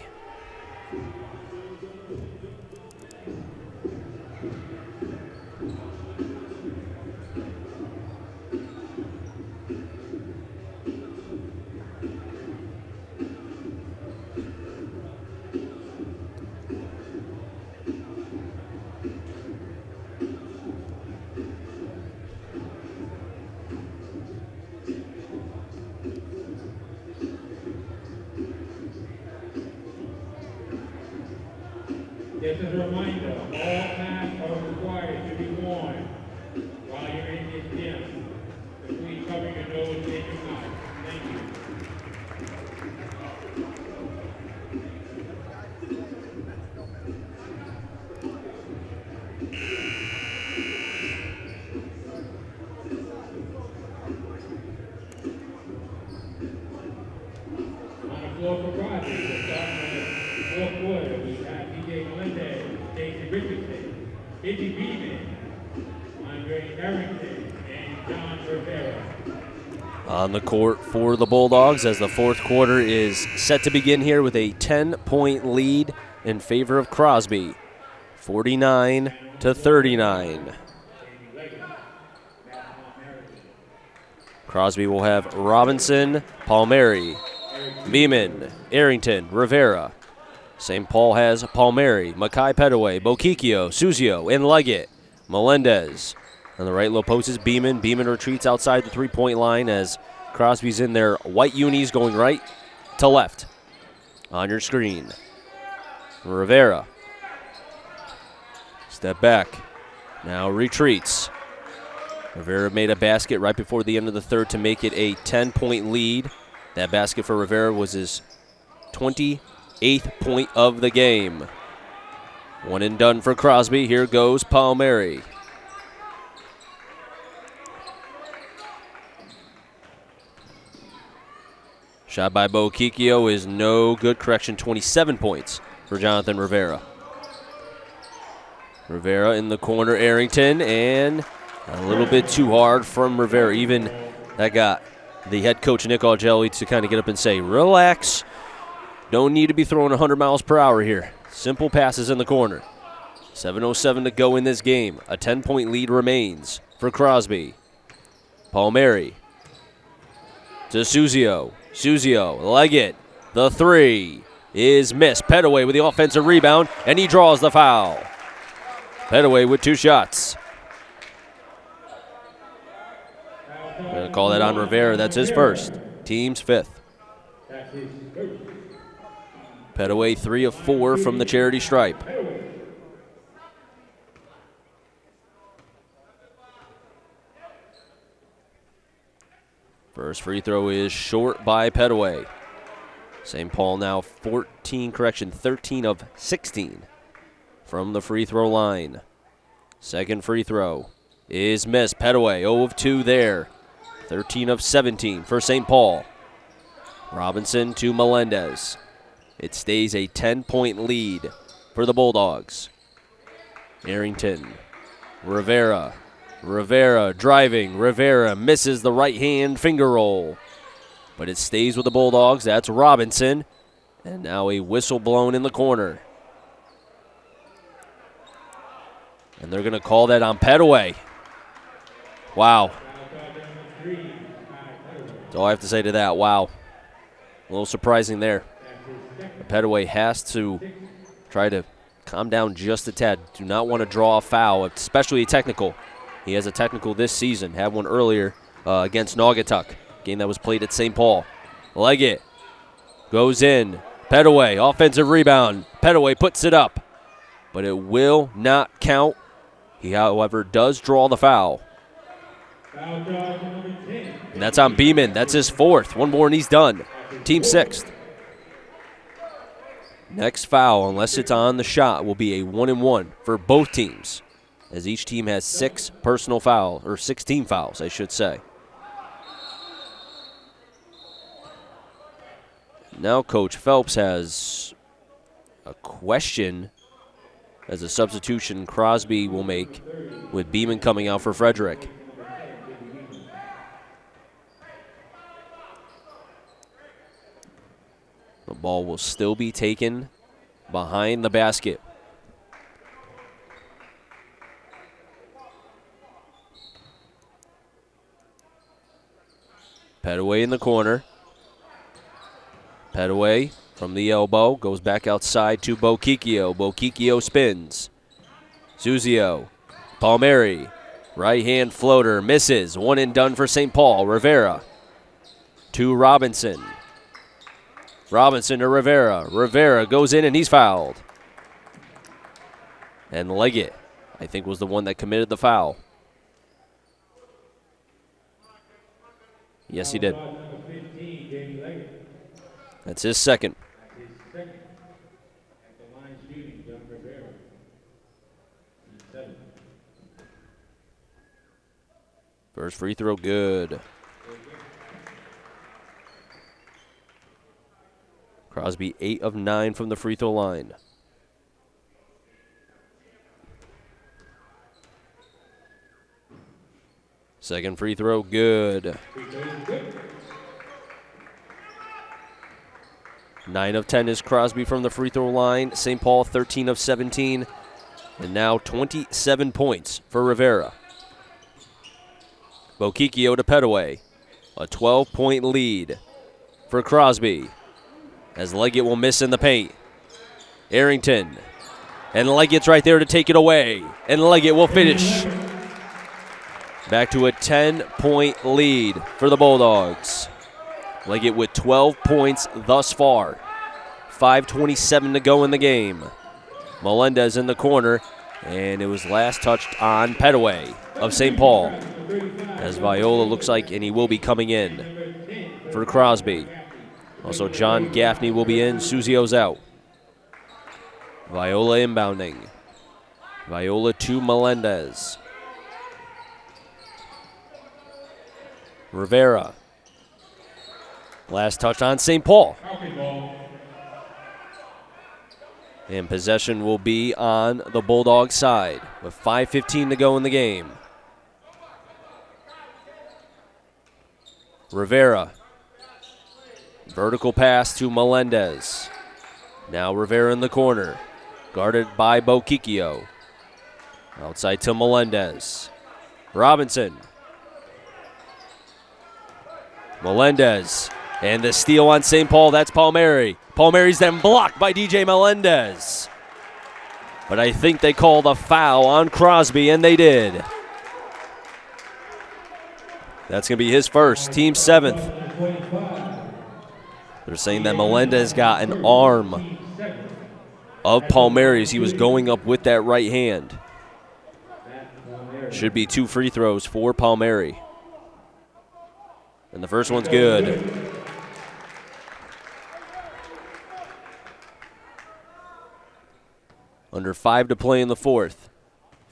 Just as a reminder, all masks are required to be worn while you're in this gym. So please cover your nose and your mouth. Thank you. On the floor for Crosby, we're starting the fourth quarter. We have DJ Melendez, Stacey Richardson, Izzy Beeman, Andre Arrington, and John Rivera. On the court for the Bulldogs as the fourth quarter is set to begin here with a 10-point lead in favor of Crosby. 49-39. Crosby will have Robinson, Palmieri, Beeman, Arrington, Rivera. St. Paul has Palmieri, Mackay Petaway, Bokikio, Suzio, and Leggett. Melendez. On the right low post is Beeman. Beeman retreats outside the three-point line as Crosby's in their white unis going right to left. On your screen, Rivera. Step back. Now retreats. Rivera made a basket right before the end of the third to make it a 10-point lead. That basket for Rivera was his 28th point of the game. One and done for Crosby. Here goes Palmieri. Shot by Bokikio is no good. Correction, 27 points for Jonathan Rivera. Rivera in the corner, Arrington, and a little bit too hard from Rivera. Even that got the head coach, Nick Augelli, to kind of get up and say, relax. Don't need to be throwing 100 miles per hour here. Simple passes in the corner. 7:07 to go in this game. A 10-point lead remains for Crosby. Palmieri to Suzio. Suzio, Leggett. The three is missed. Petaway with the offensive rebound, and he draws the foul. Petaway with 2 shots. Going to call that on Rivera. That's his first. Team's 5th. Petaway 3 of 4 from the charity stripe. First free throw is short by Petaway. St. Paul now 13 of 16 from the free throw line. Second free throw is missed. Petaway 0 of 2 there. 13 of 17 for St. Paul. Robinson to Melendez. It stays a 10-point lead for the Bulldogs. Arrington, Rivera. Rivera driving. Rivera misses the right-hand finger roll. But it stays with the Bulldogs. That's Robinson. And now a whistle blown in the corner. And they're going to call that on Petaway. Wow. That's all I have to say to that. Wow. A little surprising there. Petaway has to try to calm down just a tad. Do not want to draw a foul, especially a technical. He has a technical this season. Had one earlier against Naugatuck, game that was played at St. Paul. Leggett goes in. Petaway, offensive rebound. Petaway puts it up, but it will not count. He, however, does draw the foul. And that's on Beeman. That's his 4th. One more and he's done. Team 6th. Next foul, unless it's on the shot, will be a 1-and-1 for both teams, as each team has 6 personal fouls, or 16 fouls, I should say. Now Coach Phelps has a question as a substitution Crosby will make with Beeman coming out for Frederick. The ball will still be taken behind the basket. Petaway in the corner. Petaway from the elbow goes back outside to Bokikio. Bokikio spins. Suzio. Palmieri. Right hand floater misses. One and done for St. Paul. Rivera to Robinson. Robinson to Rivera. Rivera goes in and he's fouled. And Leggett, I think, was the one that committed the foul. Yes, he did. That's his second. First free throw, good. Crosby 8 of 9 from the free throw line. Second free throw, good. 9 of 10 is Crosby from the free throw line. St. Paul 13 of 17. And now 27 points for Rivera. Bokikio to Petaway. A 12-point lead for Crosby. As Leggett will miss in the paint. Arrington. And Leggett's right there to take it away. And Leggett will finish. Back to a 10-point lead for the Bulldogs. Leggett with 12 points thus far. 5:27 to go in the game. Melendez in the corner, and it was last touched on Petaway of St. Paul. As Viola looks like, and he will be coming in for Crosby. Also, John Gaffney will be in. Suzio's out. Viola inbounding. Viola to Melendez. Rivera. Last touch on St. Paul. And possession will be on the Bulldog side with 5:15 to go in the game. Rivera. Vertical pass to Melendez. Now Rivera in the corner. Guarded by Bokikio. Outside to Melendez. Robinson. Melendez. And the steal on St. Paul, that's Palmieri. Palmieri's then blocked by DJ Melendez. But I think they called a foul on Crosby, and they did. That's going to be his first, team 7th. They're saying that Melendez got an arm of Palmieri as he was going up with that right hand. Should be 2 free throws for Palmieri. And the first one's good. Under 5 to play in the fourth.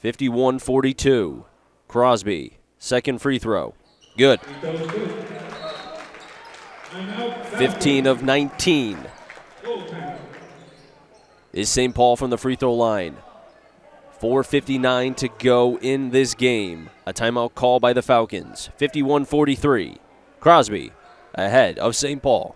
51-42. Crosby, second free throw. Good. 15 of 19. Is St. Paul from the free throw line. 4:59 to go in this game. A timeout call by the Falcons. 51-43. Crosby ahead of St. Paul.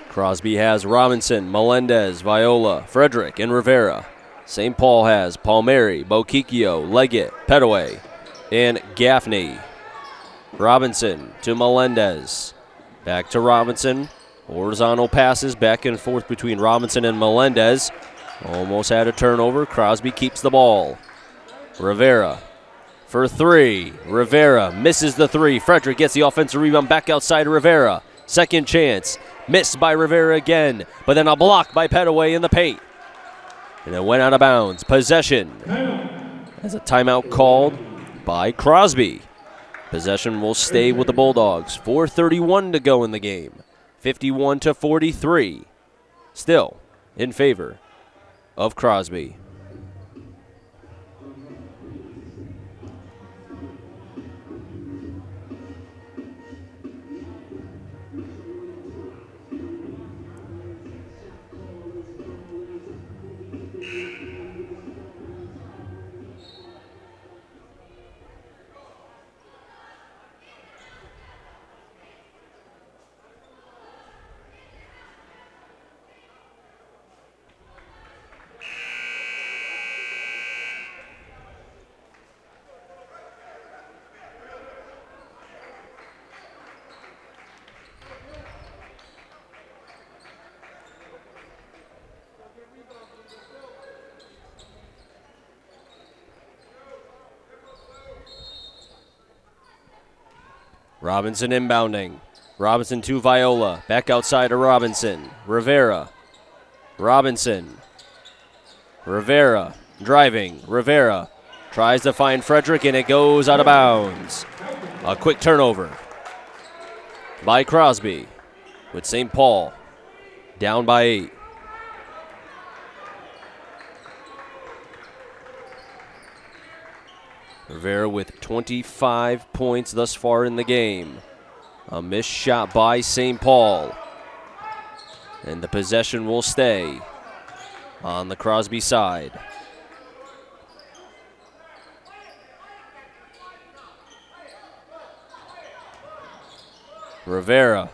Crosby has Robinson, Melendez, Viola, Frederick, and Rivera. St. Paul has Palmieri, Bokikio, Leggett, Petaway, and Gaffney. Robinson to Melendez. Back to Robinson. Horizontal passes back and forth between Robinson and Melendez. Almost had a turnover. Crosby keeps the ball. Rivera for 3. Rivera misses the 3. Frederick gets the offensive rebound back outside to Rivera. Second chance. Missed by Rivera again, but then a block by Petaway in the paint. And it went out of bounds. Possession. As a timeout called by Crosby. Possession will stay with the Bulldogs. 4:31 to go in the game. 51-43. Still in favor of Crosby. Robinson inbounding. Robinson to Viola. Back outside to Robinson. Rivera. Robinson. Rivera driving. Rivera tries to find Frederick, and it goes out of bounds. A quick turnover by Crosby with St. Paul down by 8. Rivera with 25 points thus far in the game. A missed shot by St. Paul. And the possession will stay on the Crosby side. Rivera.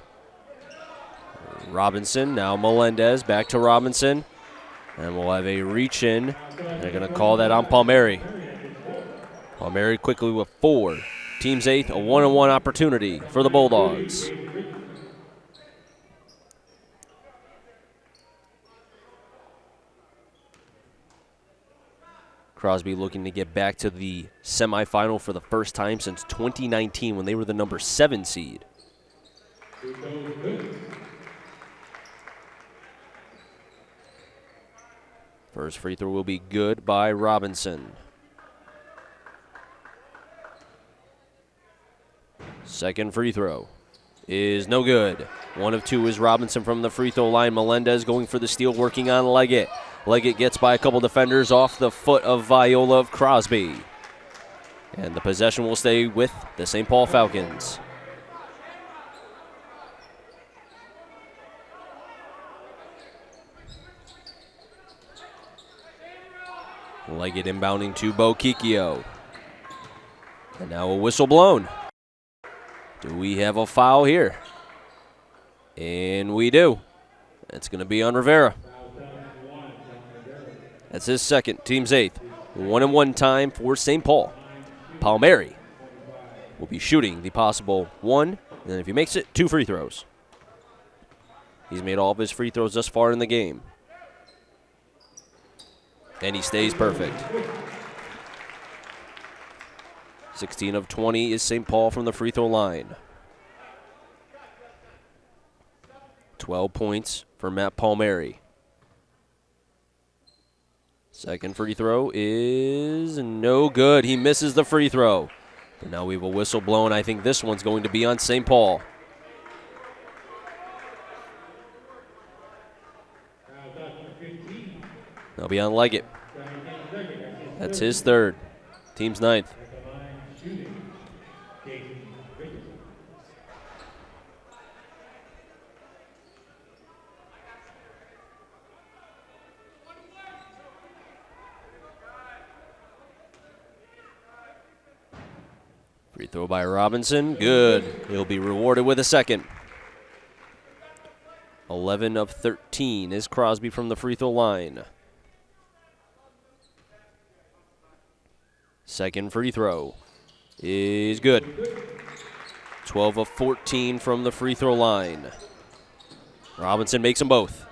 Robinson, now Melendez, back to Robinson. And we'll have a reach in. They're going to call that on Palmieri. Palmieri quickly with 4. Team's 8th, a 1-on-1 opportunity for the Bulldogs. Crosby looking to get back to the semifinal for the first time since 2019 when they were the number 7 seed. First free throw will be good by Robinson. Second free throw is no good. 1 of 2 is Robinson from the free throw line. Melendez going for the steal, working on Leggett. Leggett gets by a couple defenders off the foot of Viola of Crosby. And the possession will stay with the St. Paul Falcons. Leggett inbounding to Bokikio. And now a whistle blown. Do we have a foul here? And we do. It's going to be on Rivera. That's his second, team's 8th. 1-and-1 time for St. Paul. Palmieri will be shooting the possible 1, and if he makes it, 2 free throws. He's made all of his free throws thus far in the game. And he stays perfect. 16 of 20 is St. Paul from the free throw line. 12 points for Matt Palmieri. Second free throw is no good. He misses the free throw. But now we have a whistle blown. I think this one's going to be on St. Paul. That'll be on Leggett. That's his third. Team's 9th. Free throw by Robinson. Good. He'll be rewarded with a second. 11 of 13 is Crosby from the free throw line. Second free throw is good. 12 of 14 from the free throw line. Robinson makes them both.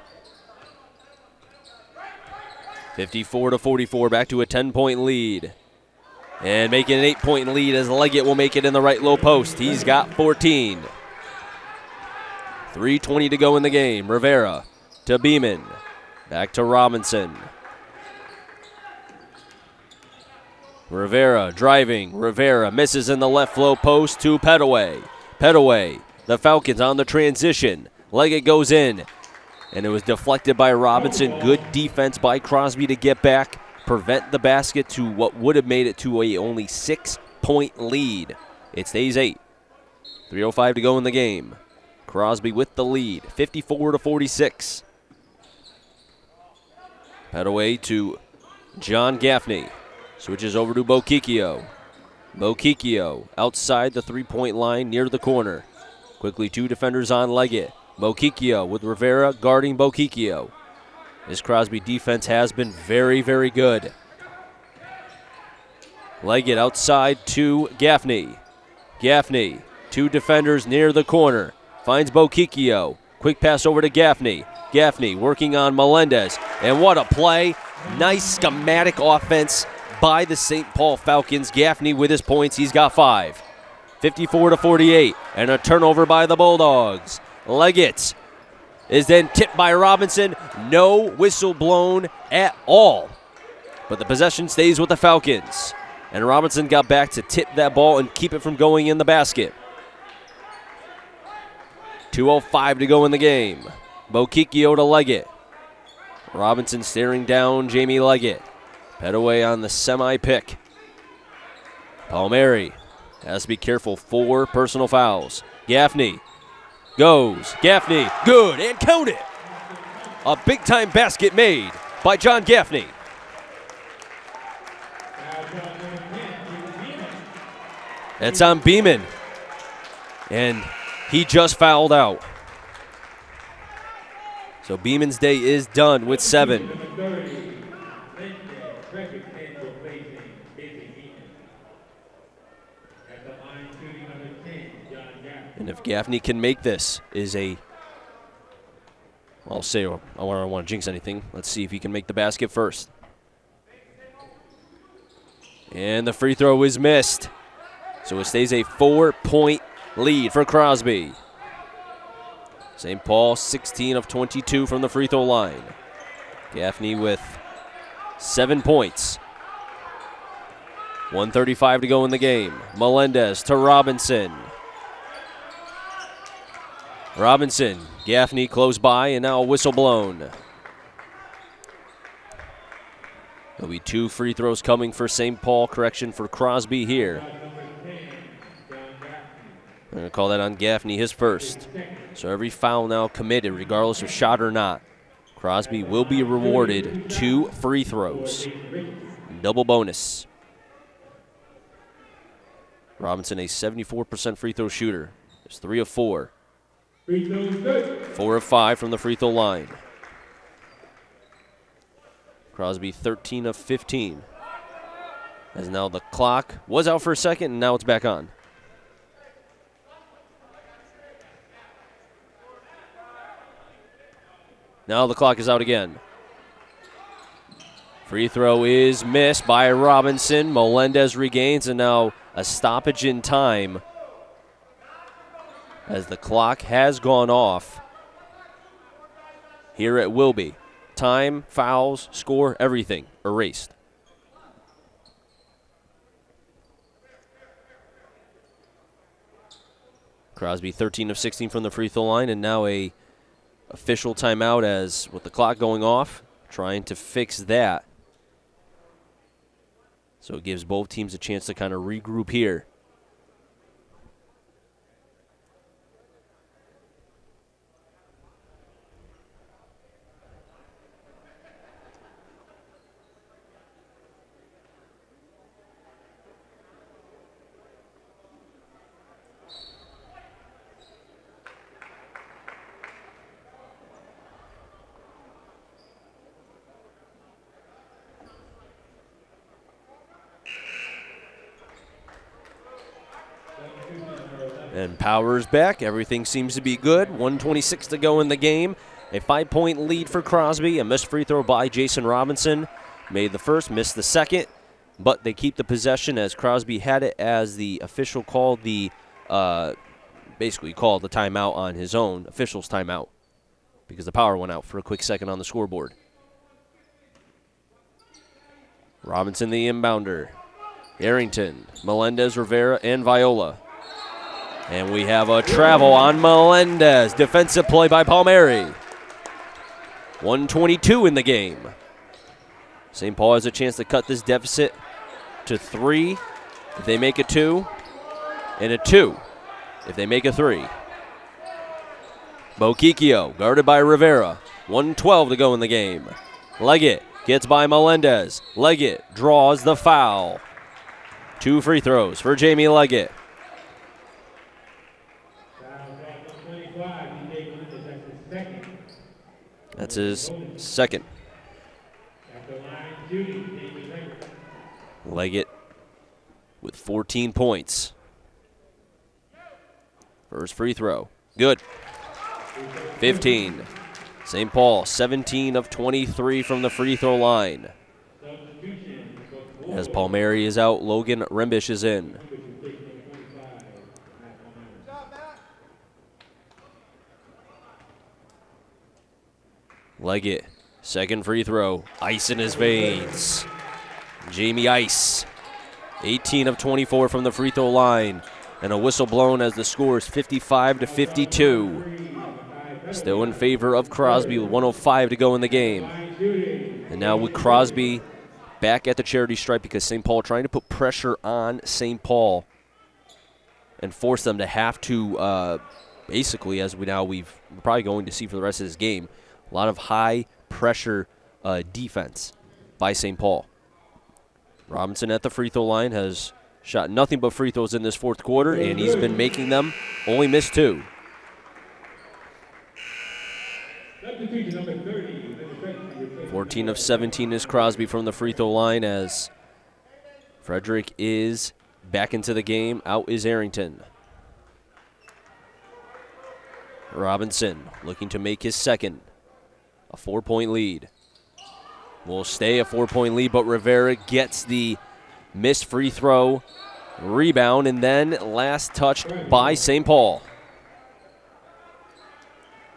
54-44, back to a 10-point lead. And making an 8-point lead as Leggett will make it in the right low post. He's got 14. 3:20 to go in the game. Rivera to Beeman. Back to Robinson. Rivera driving. Rivera misses in the left low post to Petaway. Petaway, the Falcons on the transition. Leggett goes in. And it was deflected by Robinson. Good defense by Crosby to get back. Prevent the basket to what would have made it to a only 6-point lead. It stays 8. 3:05 to go in the game. Crosby with the lead, 54-46. Petaway to John Gaffney. Switches over to Bokikio. Bokikio outside the 3-point line near the corner. Quickly 2 defenders on Leggett. Bokikio with Rivera guarding Bokikio. This Crosby defense has been very, very good. Leggett outside to Gaffney. Gaffney, 2 defenders near the corner. Finds Bokikio. Quick pass over to Gaffney. Gaffney working on Melendez. And what a play. Nice schematic offense by the St. Paul Falcons. Gaffney with his points. He's got 5. 54-48, and a turnover by the Bulldogs. Leggett is then tipped by Robinson. No whistle blown at all. But the possession stays with the Falcons. And Robinson got back to tip that ball and keep it from going in the basket. 2:05 to go in the game. Bokikio to Leggett. Robinson staring down Jamie Leggett. Petaway on the semi-pick. Palmieri has to be careful. 4 personal fouls. Gaffney goes. Gaffney, good, and count it. A big-time basket made by John Gaffney. It's on Beeman. And he just fouled out. So Beeman's day is done with 7. And if Gaffney can make this, I'll say, I don't want to jinx anything. Let's see if he can make the basket first. And the free throw is missed. So it stays a 4-point lead for Crosby. St. Paul 16 of 22 from the free throw line. Gaffney with 7 points. 1:35 to go in the game. Melendez to Robinson. Robinson, Gaffney close by, and now a whistle blown. There'll be 2 free throws coming for St. Paul. Correction for Crosby here. I'm going to call that on Gaffney, his first. So every foul now committed, regardless of shot or not. Crosby will be rewarded 2 free throws. Double bonus. Robinson, a 74% free throw shooter. There's 3 of 4. 4 of 5 from the free throw line. Crosby 13 of 15. As now the clock was out for a second, and now it's back on. Now the clock is out again. Free throw is missed by Robinson. Melendez regains, and now a stoppage in time as the clock has gone off. Here it will be. Time, fouls, score, everything erased. Crosby 13 of 16 from the free throw line, and now a official timeout as with the clock going off, trying to fix that. So it gives both teams a chance to kind of regroup here. And Powers back. Everything seems to be good. 1:26 to go in the game. A 5-point lead for Crosby. A missed free throw by Jason Robinson. Made the first, missed the second. But they keep the possession as Crosby had it as the official called the, basically called the timeout on his own. Official's timeout. Because the power went out for a quick second on the scoreboard. Robinson the inbounder. Arrington, Melendez, Rivera, and Viola. And we have a travel on Melendez. Defensive play by Palmieri. 1:22 in the game. St. Paul has a chance to cut this deficit to 3 if they make a 2, and a 2 if they make a 3. Bokikio guarded by Rivera. 1:12 to go in the game. Leggett gets by Melendez. Leggett draws the foul. 2 free throws for Jamie Leggett. That's his second. Leggett with 14 points. First free throw. Good. 15. St. Paul 17 of 23 from the free throw line. As Palmieri is out, Logan Rembish is in. Leggett, second free throw. Ice in his veins. Jamie Ice, 18 of 24 from the free throw line. And a whistle blown as the score is 55-52. Still in favor of Crosby with 1:05 to go in the game. And now with Crosby back at the charity stripe because St. Paul trying to put pressure on St. Paul and force them to have to, basically, as we're probably going to see for the rest of this game, a lot of high pressure defense by St. Paul. Robinson at the free throw line has shot nothing but free throws in this fourth quarter, and he's been making them. Only missed 2. 14 of 17 is Crosby from the free throw line as Frederick is back into the game. Out is Arrington. Robinson looking to make his second. A 4-point lead. Will stay a 4-point lead, but Rivera gets the missed free throw, rebound, and then last touched by St. Paul.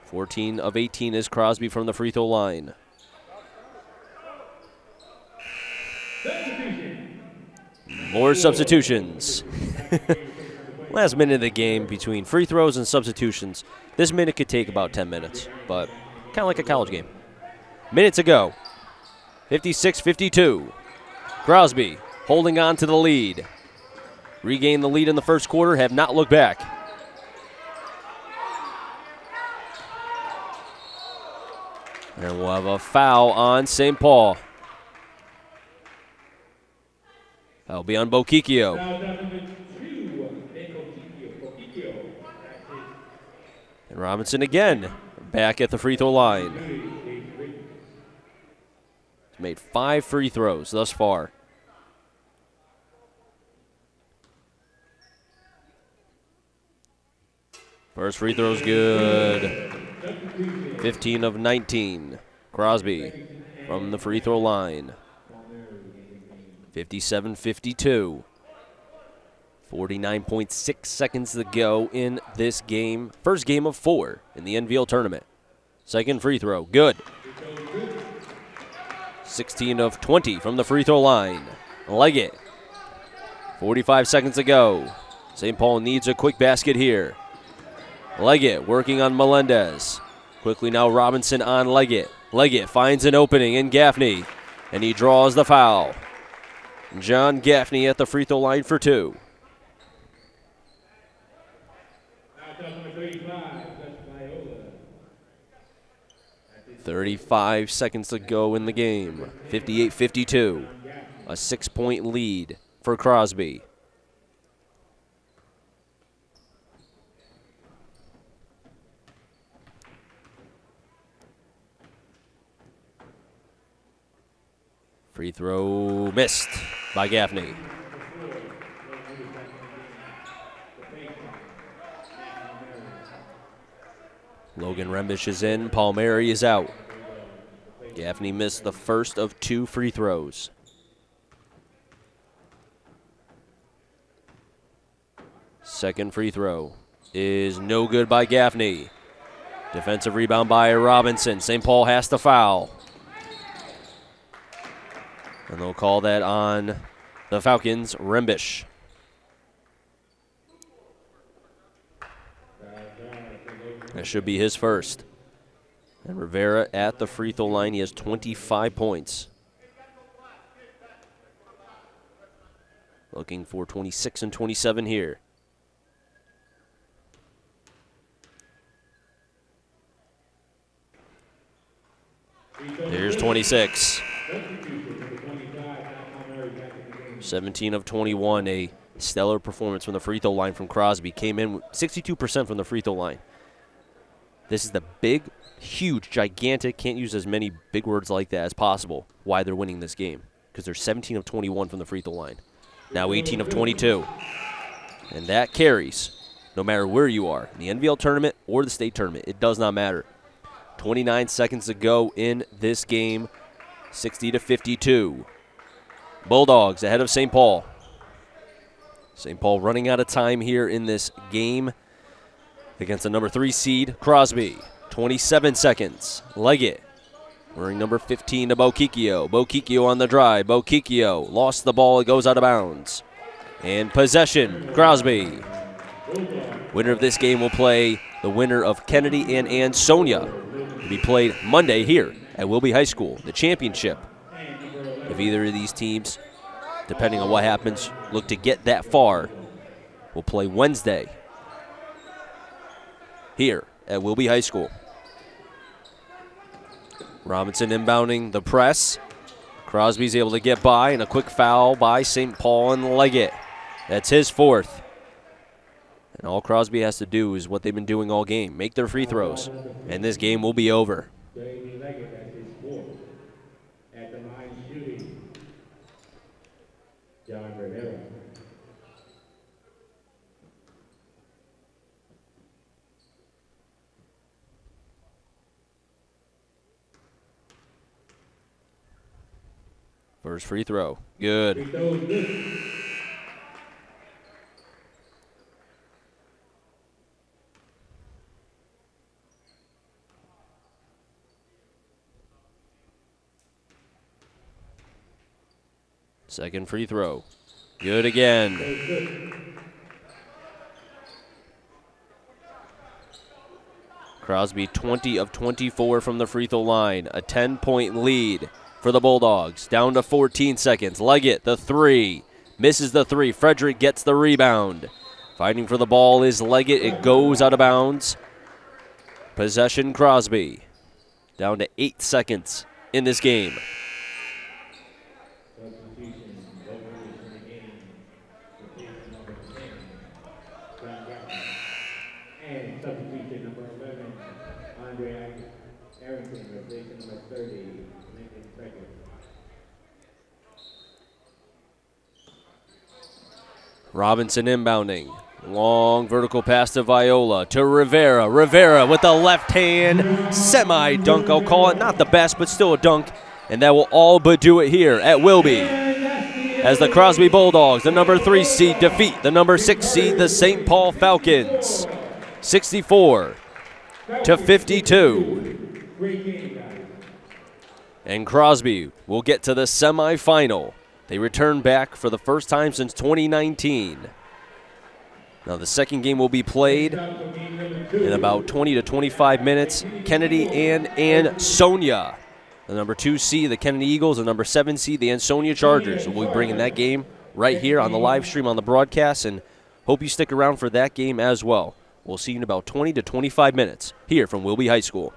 14 of 18 is Crosby from the free throw line. More substitutions. Last minute of the game between free throws and substitutions. This minute could take about 10 minutes, but kind of like a college game. Minute to go. 56-52. Crosby holding on to the lead. Regained the lead in the first quarter, have not looked back. And we'll have a foul on St. Paul. That'll be on Bokikio. And Robinson again back at the free throw line. He's made 5 free throws thus far. First free throw's good. 15 of 19. Crosby from the free throw line. 57-52. 49.6 seconds to go in this game. First game of 4 in the NVL tournament. Second free throw, good. 16 of 20 from the free throw line. Leggett. 45 seconds to go. St. Paul needs a quick basket here. Leggett working on Melendez. Quickly now Robinson on Leggett. Leggett finds an opening in Gaffney, and he draws the foul. John Gaffney at the free throw line for 2. 35 seconds to go in the game. 58-52. A 6-point lead for Crosby. Free throw missed by Gaffney. Logan Rembish is in. Palmieri is out. Gaffney missed the first of 2 free throws. Second free throw is no good by Gaffney. Defensive rebound by Robinson. St. Paul has to foul. And they'll call that on the Falcons, Rembish. That should be his first. And Rivera at the free throw line. He has 25 points. Looking for 26 and 27 here. Here's 26. 17 of 21, a stellar performance from the free throw line from Crosby. Came in 62% from the free throw line. This is the big, huge, gigantic, can't use as many big words like that as possible, why they're winning this game. Because they're 17 of 21 from the free throw line. Now 18 of 22. And that carries, no matter where you are, in the NVL tournament or the state tournament. It does not matter. 29 seconds to go in this game, 60-52. Bulldogs ahead of St. Paul. St. Paul running out of time here in this game against the number 3 seed, Crosby. 27 seconds. Leggett Wearing number 15 to Bokikio. Bokikio on the drive. Bokikio lost the ball. It goes out of bounds. And possession, Crosby. Winner of this game will play the winner of Kennedy and Ansonia, to be played Monday here at Wilby High School. The championship, if either of these teams, depending on what happens, look to get that far, will play Wednesday here at Wilby High School. Robinson inbounding the press. Crosby's able to get by, and a quick foul by St. Paul and Leggett. That's his fourth. And all Crosby has to do is what they've been doing all game, make their free throws, and this game will be over. First free throw, good. Second free throw, good again. Crosby 20 of 24 from the free throw line, a 10-point lead for the Bulldogs. Down to 14 seconds. Leggett, the three. Misses the three. Frederick gets the rebound. Fighting for the ball is Leggett. It goes out of bounds. Possession, Crosby. Down to 8 seconds in this game. Robinson inbounding. Long vertical pass to Viola, to Rivera. Rivera with the left hand semi-dunk, I'll call it. Not the best, but still a dunk. And that will all but do it here at Wilby. As the Crosby Bulldogs, the number 3 seed, defeat the number 6 seed, the St. Paul Falcons. 64-52. And Crosby will get to the semifinal. They return back for the first time since 2019. Now the second game will be played in about 20 to 25 minutes. Kennedy and Ansonia. The number 2 seed, the Kennedy Eagles, the number 7 seed, the Ansonia Chargers. We'll be bringing that game right here on the live stream on the broadcast, and hope you stick around for that game as well. We'll see you in about 20 to 25 minutes here from Wilby High School.